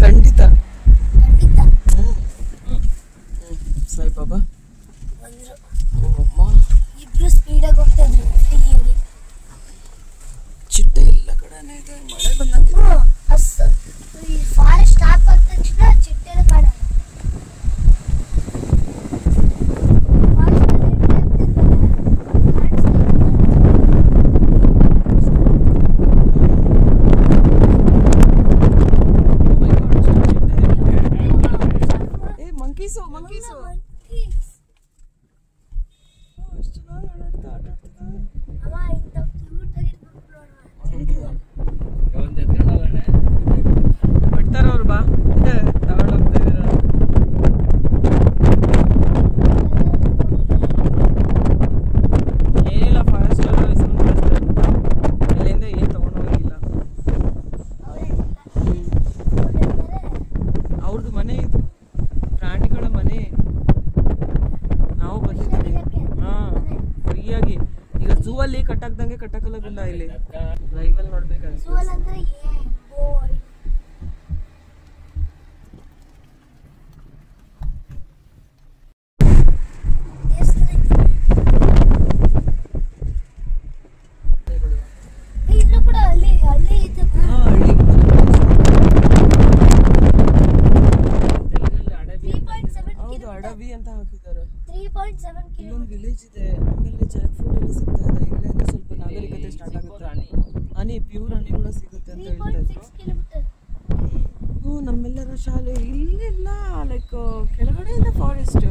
ಖಂಡಿತ ಸಾಯಿಬಾಬಾ. ಇಬ್ರು ಸ್ಪೀಡಾಗಿ ಹೋಗ್ತಿದ್ರು. ಚಿಟ್ಟೆ ಎಲ್ಲ ಕಡೆನೇ ಇದೆ. ಮಳೆ ಬಂದಂಗೆ ಈ ಫಾರೆಸ್ಟ್ ಸ್ಟಾಪ್ ಆದ ತಕ್ಷಣ ಚಿಟ್ಟೆನ ಕಾಣಲ್ಲ. ಮಂಕೀಸು ಎಷ್ಟು ಚೆನ್ನಾಗಿ ಆಟ ಆಡ್ತಿದ್ದಾರೆ. ಅಮ್ಮ ಇಂಥ ಕ್ಯೂಟ್ ಆಗಿರ್ಬೇಕು ನೋಡುವ. ಒಂದು ಎತ್ಕೊಂಡು ಹೋಗೋಣ. ಬಿಡ್ತಾರ ಅವ್ರು? ಬಾ ಇದೆ ತಗೊಂಡೋಗ್ತಿದ್ದೀರ. ಏನಿಲ್ಲ, ಫಾರೆಸ್ಟ್ ಹೆಸರು ಕಳಿಸ್ತಾರೆ. ಇಲ್ಲಿಂದ ಏನು ತಗೊಂಡೋಗಿಲ್ಲ. ಅವ್ರದ್ದು ಮನೆ ಇದು, ಪ್ರಾಣಿಗಳ ಮನೆ. ನಾವು ಬಂದಿದ್ದೀವಿ ಫ್ರೀಯಾಗಿ. ಈಗ ಝೂ ಅಲ್ಲಿ ಕಟ್ಟಾಕ್ದಂಗೆ ಕಟ್ಟಾಕಲ್ಲ ಇಲ್ಲಿ. ಲೈವಲ್ಲಿ ನೋಡ್ಬೇಕಾಗುತ್ತೆ. 2.7 ಇಲ್ಲೊಂದು ವಿಲೇಜ್ ಇದೆ, ಆಮೇಲೆ ಜಾಕ್ ಫ್ರೂಟ್ ಎಲ್ಲ ಸಿಗ್ತಾ ಇದೆ. ಇಲ್ಲಿಂದ ಸ್ವಲ್ಪ ನಾಗರಿಕತೆ ಸ್ಟಾರ್ಟ್ ಆಗುತ್ತೆ. ಹನಿ, ಪ್ಯೂರ್ ಹನಿ ಕೂಡ ಸಿಗುತ್ತೆ ಅಂತ ಹೇಳ್ತಾ ಇದ್ರು. 3.6 ಕಿಲೋಮೀಟರ್. ನಮ್ಮೆಲ್ಲರ ಶಾಲೆ ಇಲ್ಲೆಲ್ಲ ಲೈಕ್ ಕೆಳಗಡೆ ಇದೆ ಫಾರೆಸ್ಟ್,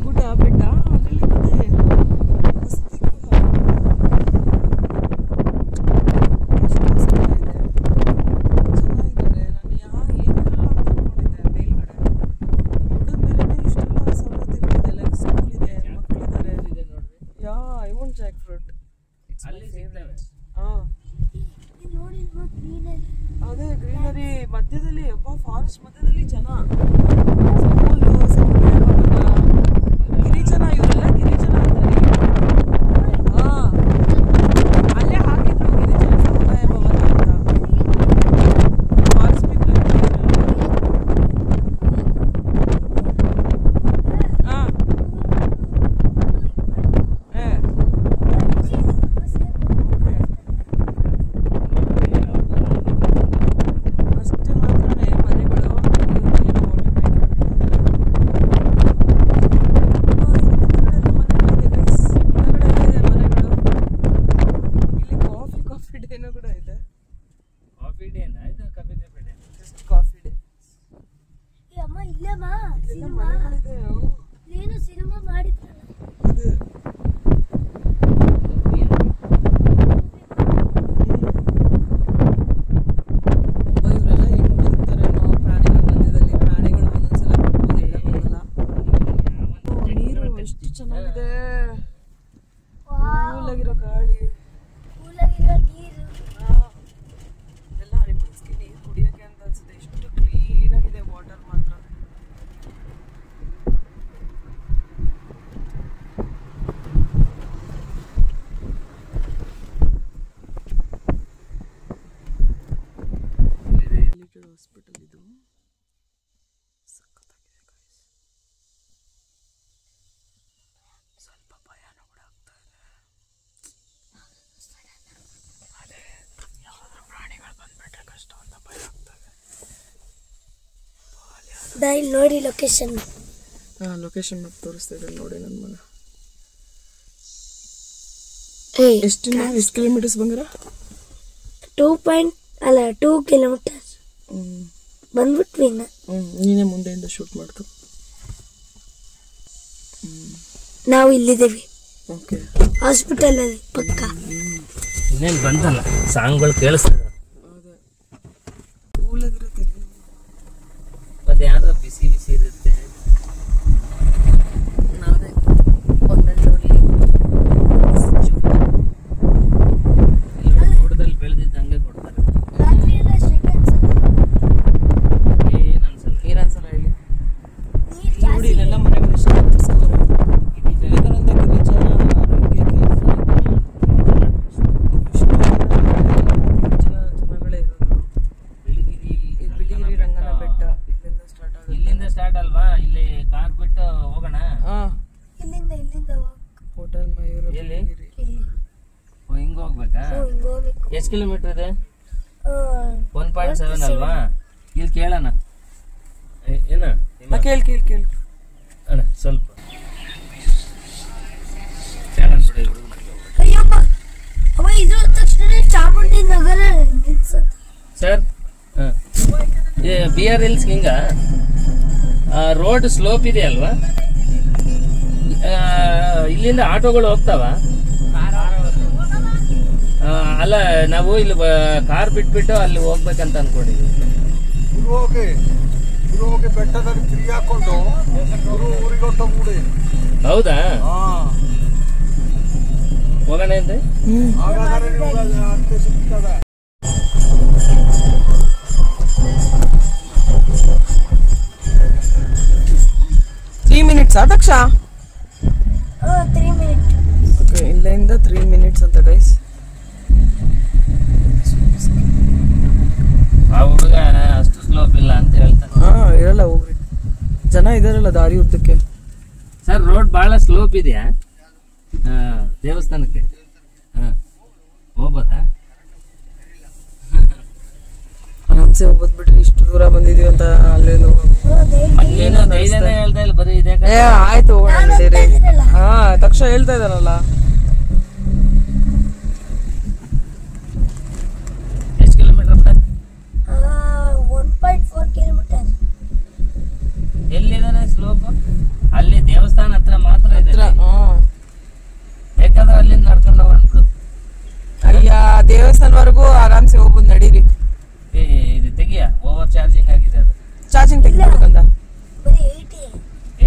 ಗುಡ್ಡ ಬೆಟ್ಟ, ಅದರಲ್ಲಿ ಮತ್ತೆ ವಸತಿ ಗೃಹ. ಚೆನ್ನಾಗಿದ್ದಾರೆ. ನಾನು ಏನಿರಲ್ಲ ಅಂತ ಅನ್ಕೊಂಡಿದ್ದೆ. ಮೇಲ್ಗಡೆ ಗುಡ್ಡದ ಮೇಲೆನೇ ಇಷ್ಟೆಲ್ಲ ಸವಲತ್ತುಗಳಿದೆ, ಲೈಕ್ ಸ್ಕೂಲ್ ಇದೆ, ಮಕ್ಕಳಿದ್ದಾರೆ. I want Jack fruit. ನೋಡಿ ಗ್ರೀನರಿ. ಅದೇ ಗ್ರೀನರಿ ಮಧ್ಯದಲ್ಲಿ, ಫಾರೆಸ್ಟ್ ಮಧ್ಯದಲ್ಲಿ ಜನ, ಸ್ಕೂಲು, ಸಮುದಾಯ ಭವನ, ಗಿರಿಜನ, ಇವರೆಲ್ಲ ಗಿರಿಜನ ಅಂತಾರೆ. ಅಲ್ಲೇ ಹಾಕಿದ್ರು ಗಿರಿಜನ ಸಮುದಾಯ ಭವನ ಅಂತ. ಫಾರೆಸ್ಟ್ ಪೀಪಲ್ ಅಷ್ಟೇ ಮಾತ್ರನೇ ಮನೆಗಳು. ಇಲ್ಲಿ ಕಾಫಿ ಡೇನೂ ಕೂಡ ಇದೆ. ಕಾಫಿ ಡೇನಾ ಇದು? Coffee day. ಈ ಅಮ್ಮ ಇಲ್ಲೇ ಬಾ. ಎಲ್ಲ ಮನೆಗಳಿದೆ. ಏನು ಸಿನಿಮಾ ಮಾಡಿದ್ರಲ್ಲ. ಅದೇ ಇವರೆಲ್ಲ ಹೆಂಗ್ ಬದುಕ್ತಾರೇನೋ ಪ್ರಾಣಿಗಳ ಮಧ್ಯದಲ್ಲಿ. ಪ್ರಾಣಿಗಳು ಒಂದೊಂದ್ಸಲ ಬರ್ಬೋದು, ಇಲ್ಲ ಬರಲ್ಲ. ನೀರು ಎಷ್ಟು ಚೆನ್ನಾಗಿದೆ, ಕೂಲಾಗಿರೋ ಗಾಳಿ. ಕೂಲಾಗಿರೋ ನೀರು. ಎಲ್ಲ ಅನಿಮಲ್ಸ್ಗೆ ನೀರು ಕುಡಿಯೋಕ್ಕೆ ಅಂತ ಅನ್ಸುತ್ತೆ. ಎಷ್ಟು ಕ್ಲೀನ್ ಆಗಿದೆ ವಾಟರ್ ಮಾತ್ರ. ಹಾಸ್ಪಿಟಲ್ ಇದು ಸಖತ್ತಾಗಿದೆ ಗೈಸ್. ಸ್ವಲ್ಪ ಭಯನೂ ಕೂಡ ಆಗ್ತಾ ಇದೆ. ಅದೇ ಯಾವ್ದಾದ್ರು ಪ್ರಾಣಿಗಳು ಬಂದ್ಬಿಟ್ರೆ ಕಷ್ಟ ಅಂತ ಭಯ ಆಗ್ತಾ ಇದೆ. ಇಲ್ಲಿ ನೋಡಿ ಲೊಕೇಶನ್. ಲೊಕೇಶನ್ ಮ್ಯಾಪ್ ತೋರಿಸ್ತಾ ಇದ್ದಾರೆ ನೋಡಿ ನನ್ನ ಮಗ. ಎಷ್ಟು ಕಿಲೋಮೀಟರ್ಸ್ ಬಂಗಾರ? 2 ಕಿಲೋಮೀಟರ್ ಬಂದ್ಬಿಟ್ವಿ. ನೀನೇ ಮುಂದೆಯಿಂದ ಶೂಟ್ ಮಾಡ್ತು. ನಾವು ಇಲ್ಲಿದ್ದೀವಿ. ಓಕೆ, ಹಾಸ್ಪಿಟಲ್ ಅಲ್ಲಿ ಪಕ್ಕ. ಇನ್ನೇನು ಬಂತಲ್ಲ ಸಾಂಗ್ಗಳು ಕೇಳಿಸ್ತದೆ. ಅದೇ ಕೂಲಾಗಿರುತ್ತೆ. ಮತ್ತೆ ಯಾವ್ದು ಬಿಸಿ ಬಿಸಿ ಇರುತ್ತೆ. ನಾವೇ ಒಂದೊಂದು ಗುಡದಲ್ಲಿ ಬೆಳೆದಿದ್ದ ಹಂಗೆ ಕೊಡ್ತಾರೆ. ರಾತ್ರಿ ಎಲ್ಲ ಸೆಕೆಂಡ್ಸ್ ಏನು ಅನ್ಸಲ್ಲ. ಏನನ್ಸಲ್ಲ ಹೇಳಿ. ನೀರು ನೋಡಿ ಜಾಸ್ತಿ. ಇಲ್ಲೆಲ್ಲ ಮನೆಗಳು ಎಷ್ಟು ವಿವೇಕಾನಂದ ಗಿರಿಜನ ಆರೋಗ್ಯ ಕೇಂದ್ರ. ಜನಗಳೇ ಇರೋದು. ಇದು ಬಿಳಿಗಿರಿ ರಂಗನ ಬೆಟ್ಟ. ಇಲ್ಲಿಂದ ಸ್ಟಾರ್ಟ್ ಆಗುತ್ತೆ. ಇಲ್ಲಿಂದ ಸ್ಟಾರ್ಟ್ ಅಲ್ವಾ? ಇಲ್ಲಿ ಕಾರ್ ಬಿಟ್ಟು ಹೋಗೋಣ. ಇಲ್ಲಿಂದ ಹೋಟೆಲ್ ಮಯೂರ ಎಲ್ಲಿ? ಬಿಳಿಗಿರಿ. ಇಲ್ಲಿ ಹಿಂಗ್ ಹೋಗ್ಬೇಕಾ? ಹಿಂಗ್ ಹೋಗ್ಬೇಕು. ಎಷ್ಟು ಕಿಲೋಮೀಟರ್ ಇದೆ? 1.7 ಅಲ್ವಾ? ಇಲ್ಲಿ ಕೇಳೋಣ. ಏನ ಕೇಳಿ ಅಣ್ಣ ಸ್ವಲ್ಪ ಅಯ್ಯಪ್ಪ ಅವ ಇದ್ರ ತಕ್ಷಣ ಚಾಮುಂಡಿ ನಗರ ನಿಲ್ಸತ್. ಸರ್ BR ಹಿಲ್ಸ್ ಹಿಂಗ ರೋಡ್ ಸ್ಲೋಪ್ ಇದೆ ಅಲ್ವಾ? ಇಲ್ಲಿಂದ ಆಟೋಗಳು ಹೋಗ್ತಾವ? ಅಲ್ಲ, ನಾವು ಇಲ್ಲಿ ಕಾರ್ ಬಿಟ್ಬಿಟ್ಟು ಅಲ್ಲಿ ಹೋಗ್ಬೇಕಂತ ಅನ್ಕೊಂಡಿದ್ವಿ. ಗುರುವಿಗೆ ಬೆಟ್ಟದಲ್ಲಿ ತಿರುಗಿ ಹಾಕೊಂಡು ಗುರು ಊರಿಗೆ ಹೊಟ್ಟೋಗ್ಬಿಡಿ. ಹೌದಾ? ಹೋಗೋಣ ಅಂದ್ರೆ ಹಾಗಾದ್ರೆ ನೀವು ಅಂತೆ ಸಿಗ್ತದೆ. ದಕ್ಷ 3 ಮಿನಿಟ್. ಓಕೆ, ಇಲ್ಲಿಂದ 3 ಮಿನಿಟ್ಸ್ ಅಂತ ಗೈಸ್. ಆ ಹುಡುಗ ಅಷ್ಟು ಸ್ಲೋಪ್ ಇಲ್ಲ ಅಂತ ಹೇಳ್ತಾನೆ. ಇರಲ್ಲ, ಹೋಗ್ರಿ, ಜನ ಇದಾರಲ್ಲ ದಾರಿ ಉದ್ದಕ್ಕೆ. ಸರ್ ರೋಡ್ ಬಹಳ ಸ್ಲೋಪ್ ಇದೆಯಾ ದೇವಸ್ಥಾನಕ್ಕೆ? ಹೋಗ್ಬೋದಾ? ಆರಾಮ್ಸೆ ಹೋಗ್ಬೋದು ಬಿಡ್ರಿ, ಇಷ್ಟು ದೂರ ಬಂದಿದೀವಿ ಅಂತ ಅಲ್ಲೇನು. ಏನೋ ಧೈರ್ಯನೇ ಹೇಳ್ತಾ ಇಲ್ಲ, ಬರೀ ಇದೆ. ಏ ಆಯ್ತು ಹೋಗೋಣ ನಡೀರಿ. ಹಾ ತಕ್ಷಣ ಹೇಳ್ತಾ ಇದ್ದಾರಲ್ಲ. ಎಷ್ಟು ಕಿಲೋಮೀಟರ್? 1.4 ಕಿಲೋಮೀಟರ್. ಎಲ್ಲಿದಾನೆ ಸ್ಲೋಪ್? ಅಲ್ಲಿ ದೇವಸ್ಥಾನ ಹತ್ರ ಮಾತ್ರ ಇದೆ. ಬೇಕಾದ್ರೆ ಅಲ್ಲಿಂದ ನಡ್ಕೊಂಡು ಹೋಗ್ಬೇಕು. ಅಯ್ಯ ದೇವಸ್ಥಾನವರೆಗೂ ಆರಾಮ್ಸೆ ಹೋಗ್ಬೋದು ನಡೀರಿ. ಇದು ತೆಗಿಯ, ಓವರ್ ಚಾರ್ಜಿಂಗ್ ಆಗಿದೆ ಅದು. ಚಾರ್ಜಿಂಗ್ ತೆಗಿಬೇಕಂತ ಬರೀ 80.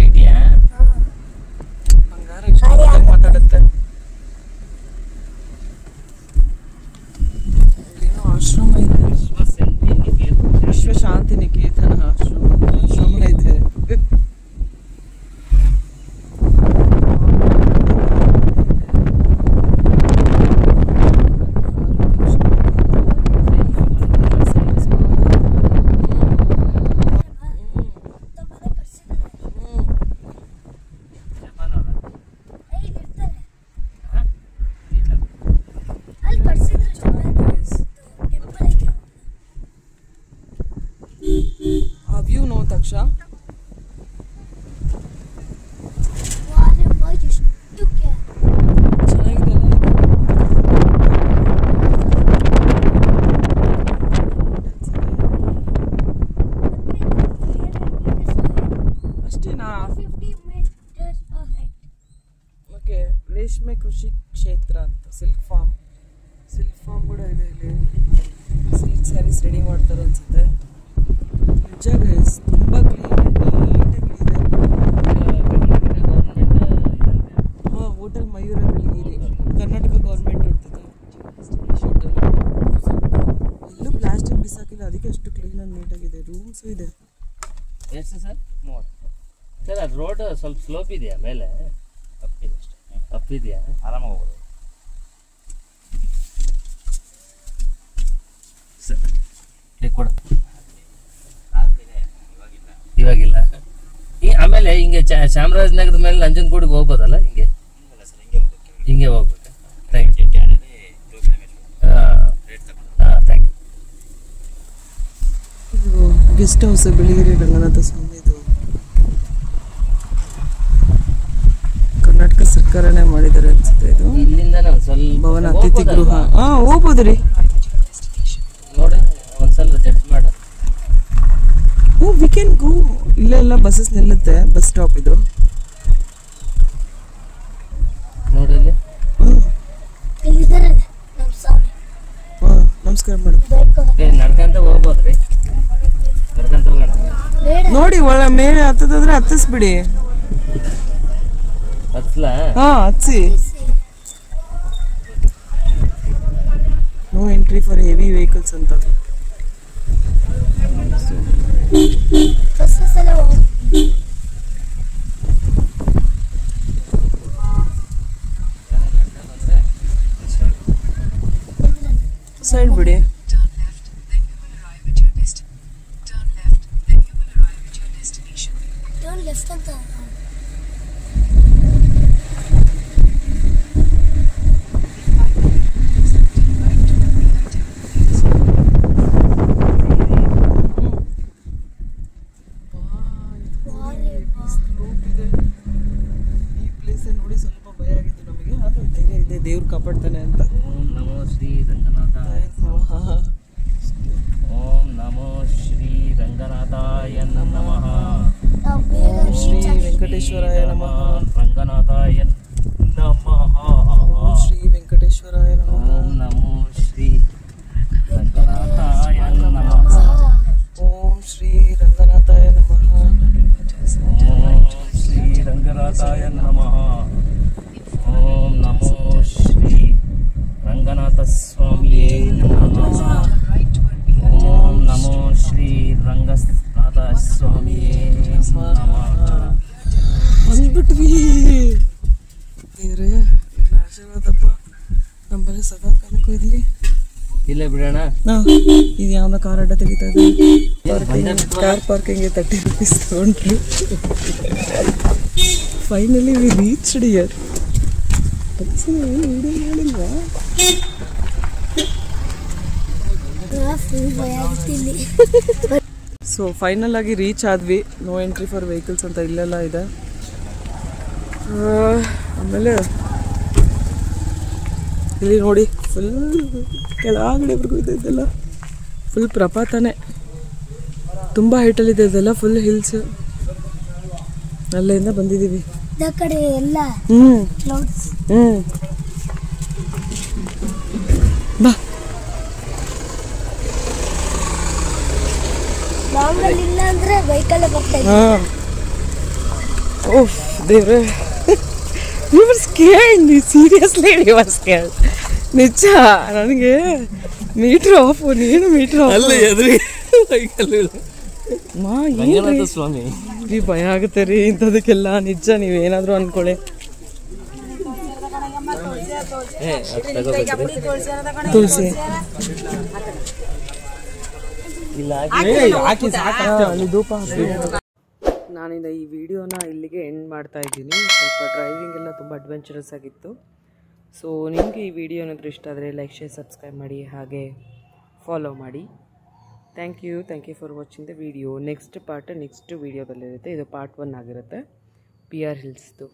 80ಯಾ? ಹಂಗಾರೆ ಇಷ್ಟು ಮಾತಾಡುತ್ತೆ. ಇಲ್ಲೇನೋ ಆಶ್ರಮ ಇದೆ, ವಿಶ್ವ ಶಾಂತಿ ನಿಕೇತನ ಆಶ್ರಮ ಇದೆ. ವ್ಯೂ ನೋ ತಕ್ಷ ಅಷ್ಟೇನಾ? ಓಕೆ, ರೇಷ್ಮೆ ಕೃಷಿ ಕ್ಷೇತ್ರ ಅಂತ. ಸಿಲ್ಕ್ ಫಾರ್ಮ್ ಕೂಡ ಇದೆ ಇಲ್ಲಿ. ಸಿಲ್ಕ್ ಸ್ಯಾರೀಸ್ ರೆಡಿ ಮಾಡ್ತಾರೆ ಅನ್ಸುತ್ತೆ. ನಿಜ ಗೈಸ್, ತುಂಬ ಕ್ಲೀನ್ ನೀಟಾಗಿದೆ. ಹಾಂ, ಹೋಟೆಲ್ ಮಯೂರ ಬೆಳಗಿರಿ, ಕರ್ನಾಟಕ ಗೌರ್ಮೆಂಟ್ ಇರ್ತದೆ ಹೋಟೆಲ್. ಎಲ್ಲೂ ಪ್ಲಾಸ್ಟಿಕ್ ಬಿಸಾಕಿಲ್ಲ, ಅದಕ್ಕೆ ಅಷ್ಟು ಕ್ಲೀನಾಗಿ ನೀಟಾಗಿದೆ. ರೂಮ್ಸು ಇದೆ. ಎಷ್ಟು ಸರ್? 30 ಸರ್. ಅದು ರೋಡ್ ಸ್ವಲ್ಪ ಸ್ಲೋಪ್ ಇದೆಯಾ ಮೇಲೆ? ಅಪ್ಪಿದೆ ಅಷ್ಟೇ. ಅಪ್ಪಿದೆಯಾ? ಆರಾಮಾಗಿ ಹೋಗ್ಬೋದು ಸರ್. ಕೊಡ. ಇವಾಗಿಲ್ಲ. ಆಮೇಲೆ ಹಿಂಗೆ ಚಾಮರಾಜನಗರದ ಮೇಲೆ ನಂಜನಗೂಡಿಗೆ ಹೋಗ್ಬೋದಲ್ಲ? ಹಿಂಗೆ ಹಿಂಗೆ ಹೋಗ್ಬೇಕು. Thank you. Thank you. ಇದು ಗೆಸ್ಟ್ ಹೌಸ್ ಬಿಳಿಗಿರಿ ರಂಗನಾಥ ಸ್ವಾಮಿದು. ಕರ್ನಾಟಕ ಸರ್ಕಾರನೇ ಮಾಡಿದ್ದಾರೆ ಅನ್ಸುತ್ತೆ ಇದು. ಇಲ್ಲಿಂದ ಸ್ವಲ್ಪ ಭವನ ಅತಿಥಿ ಗೃಹ. ಹಾಂ ಹೋಗ್ಬೋದು ರೀ. ನೋಡಿ ಒಂದ್ಸಲ ಜಡ್ಜ್ ಮಾಡ. ಓ ವಿ ಕ್ಯಾನ್ ಗೋ. ಇಲ್ಲೆಲ್ಲ ಬಸ್ಸಸ್ ನಿಲ್ಲುತ್ತೆ. ಬಸ್ ಸ್ಟಾಪ್ ಇದು. ನೋಡಿ ಇಲ್ಲಿ. ನಮಸ್ಕಾರ ಮೇಡಮ್. ನಡ್ಕಂತ ಹೋಗ್ಬೋದ್ರಿ? ನಡ್ಕಂತ ಹೋಗೋಣ. ನೋಡಿ ಒಳ ಮೇಲೆ ಹತ್ತದಾದ್ರೆ ಹತ್ತಿಸ್ಬಿಡಿ. ಹತ್ಲಾ? ಹಾ ಹತ್ಸಿ. No entry for heavy vehicles ಅಂತ. ಸೈಡ್ ಬಿಡಿ. ದೇವ್ರು ಕಾಪಾಡ್ತಾನೆ ಅಂತ. ಓಂ ನಮೋ ಶ್ರೀ ರಂಗನಾಥಾಯ ನಮಃ. ಓಂ ನಮೋ ಶ್ರೀ ರಂಗನಾಥಾಯ ನಮಃ. ಓಂ ಶ್ರೀ ವೆಂಕಟೇಶ್ವರಾಯ ನಮಃ. ರಂಗನಾಥಾಯ ನಮಃ. ಓಂ ಶ್ರೀ ವೆಂಕಟೇಶ್ವರಾಯ ನಮಃ. ಓಂ ನಮೋ ಶ್ರೀ ರಂಗನಾಥಾಯ ನಮಃ. ಓಂ ಶ್ರೀ ರಂಗನಾಥಾಯ ನಮಃ. ಓಂ ಶ್ರೀ ರಂಗನಾಥಾಯ ನಮಃ. ಓಂ ನಮೋ ಶ್ರೀ ರಂಗನಾಥ ಸ್ವಾಮಿಯೇ ನಮಃ. ಓಂ ನಮೋ ಶ್ರೀ ರಂಗನಾಥ ಸ್ವಾಮಿಯೇ ನಮಃ. ಬಂದ್ಬಿಟ್ವಿ ದೇವ್ರೆ, ನಿನ್ನ ಆಶೀರ್ವಾದಪ್ಪ ನಮ್ಮಲ್ಲಿ ಸದಾ ಕಾಲಕ್ಕೂ ಇರ್ಲಿ. ಇಲ್ಲೇ ಬಿಡೋಣ. ಇದು ಯಾವ್ದೋ ಕಾರ್ ಅಡ್ಡ ತೆಗಿತಾ ಇದೆ. ಕಾರ್ ಪಾರ್ಕಿಂಗ್ಗೆ 30 ರೂಪೀಸ್ ತಗೊಂಡ್ರು. Finally we reached here. ಏನು ವಿಡಿಯೋ ಮಾಡಿಲ್ವಾ? ಫುಲ್ ಭಯ ಆಗುತ್ತೆ ಇಲ್ಲಿ. ಸೊ ಫೈನಲ್ ಆಗಿ ರೀಚ್ ಆದ್ವಿ. ನೋ ಎಂಟ್ರಿ ಫಾರ್ ವೆಹಿಕಲ್ಸ್ ಅಂತ ಇಲ್ಲೆಲ್ಲ ಇದೆ. ಆಮೇಲೆ ಇಲ್ಲಿ ನೋಡಿ ಫುಲ್ ಕೆಳಗಡೆವರೆಗೂ ಇದೆ. ಇದೆಲ್ಲ ಫುಲ್ ಪ್ರಪಾತನೇ, ತುಂಬ ಹೈಟಲ್ಲಿದೆ. ಇದೆಲ್ಲ ಫುಲ್ ಹಿಲ್ಸ್. ಅಲ್ಲಿಂದ ಬಂದಿದ್ದೀವಿ. ಈ ಕಡೆ ಎಲ್ಲ ಕ್ಲೌಡ್ಸ್. ಬಾ. ನಾರ್ಮಲ್ ಇಲ್ಲ ಅಂದ್ರೆ ವೆಹಿಕಲ್ ಬರ್ತಾ ಇದೆ. ಹಾಂ. ಓಹ್ ದೇವ್ರೆ, you were scared. Seriously you were scared. ನಿಜ. ನನಗೆ ಮೀಟ್ರ್ ಆಫ್. ನೀನು ಮೀಟ್ರ್ ಆಫ್ ಅಲ್ಲ ಎದುರಿ ಸ್ವಾಮಿ ರೀ. ಭಯ ಆಗುತ್ತೆ ರೀ ಇಂಥದಕ್ಕೆಲ್ಲ. ನಿಜ, ನೀವೇನಾದರೂ ಅನ್ಕೊಳ್ಳಿ. ತುಳಸಿ ನಾನಿಂದ ಈ ವಿಡಿಯೋನ ಇಲ್ಲಿಗೆ ಎಂಡ್ ಮಾಡ್ತಾ ಇದ್ದೀನಿ. ಸ್ವಲ್ಪ ಡ್ರೈವಿಂಗ್ ಎಲ್ಲ ತುಂಬ ಅಡ್ವೆಂಚರಸ್ ಆಗಿತ್ತು. ಸೊ ನಿಮಗೆ ಈ ವಿಡಿಯೋ ಏನಾದರೂ ಇಷ್ಟ ಆದರೆ ಲೈಕ್, ಶೇರ್, ಸಬ್ಸ್ಕ್ರೈಬ್ ಮಾಡಿ, ಹಾಗೆ ಫಾಲೋ ಮಾಡಿ. Thank you for watching the video. Next part next ವಿಡಿಯೋದಲ್ಲಿರುತ್ತೆ. ಇದು ಪಾರ್ಟ್ 1 ಆಗಿರುತ್ತೆ, PR ಹಿಲ್ಸ್ದು.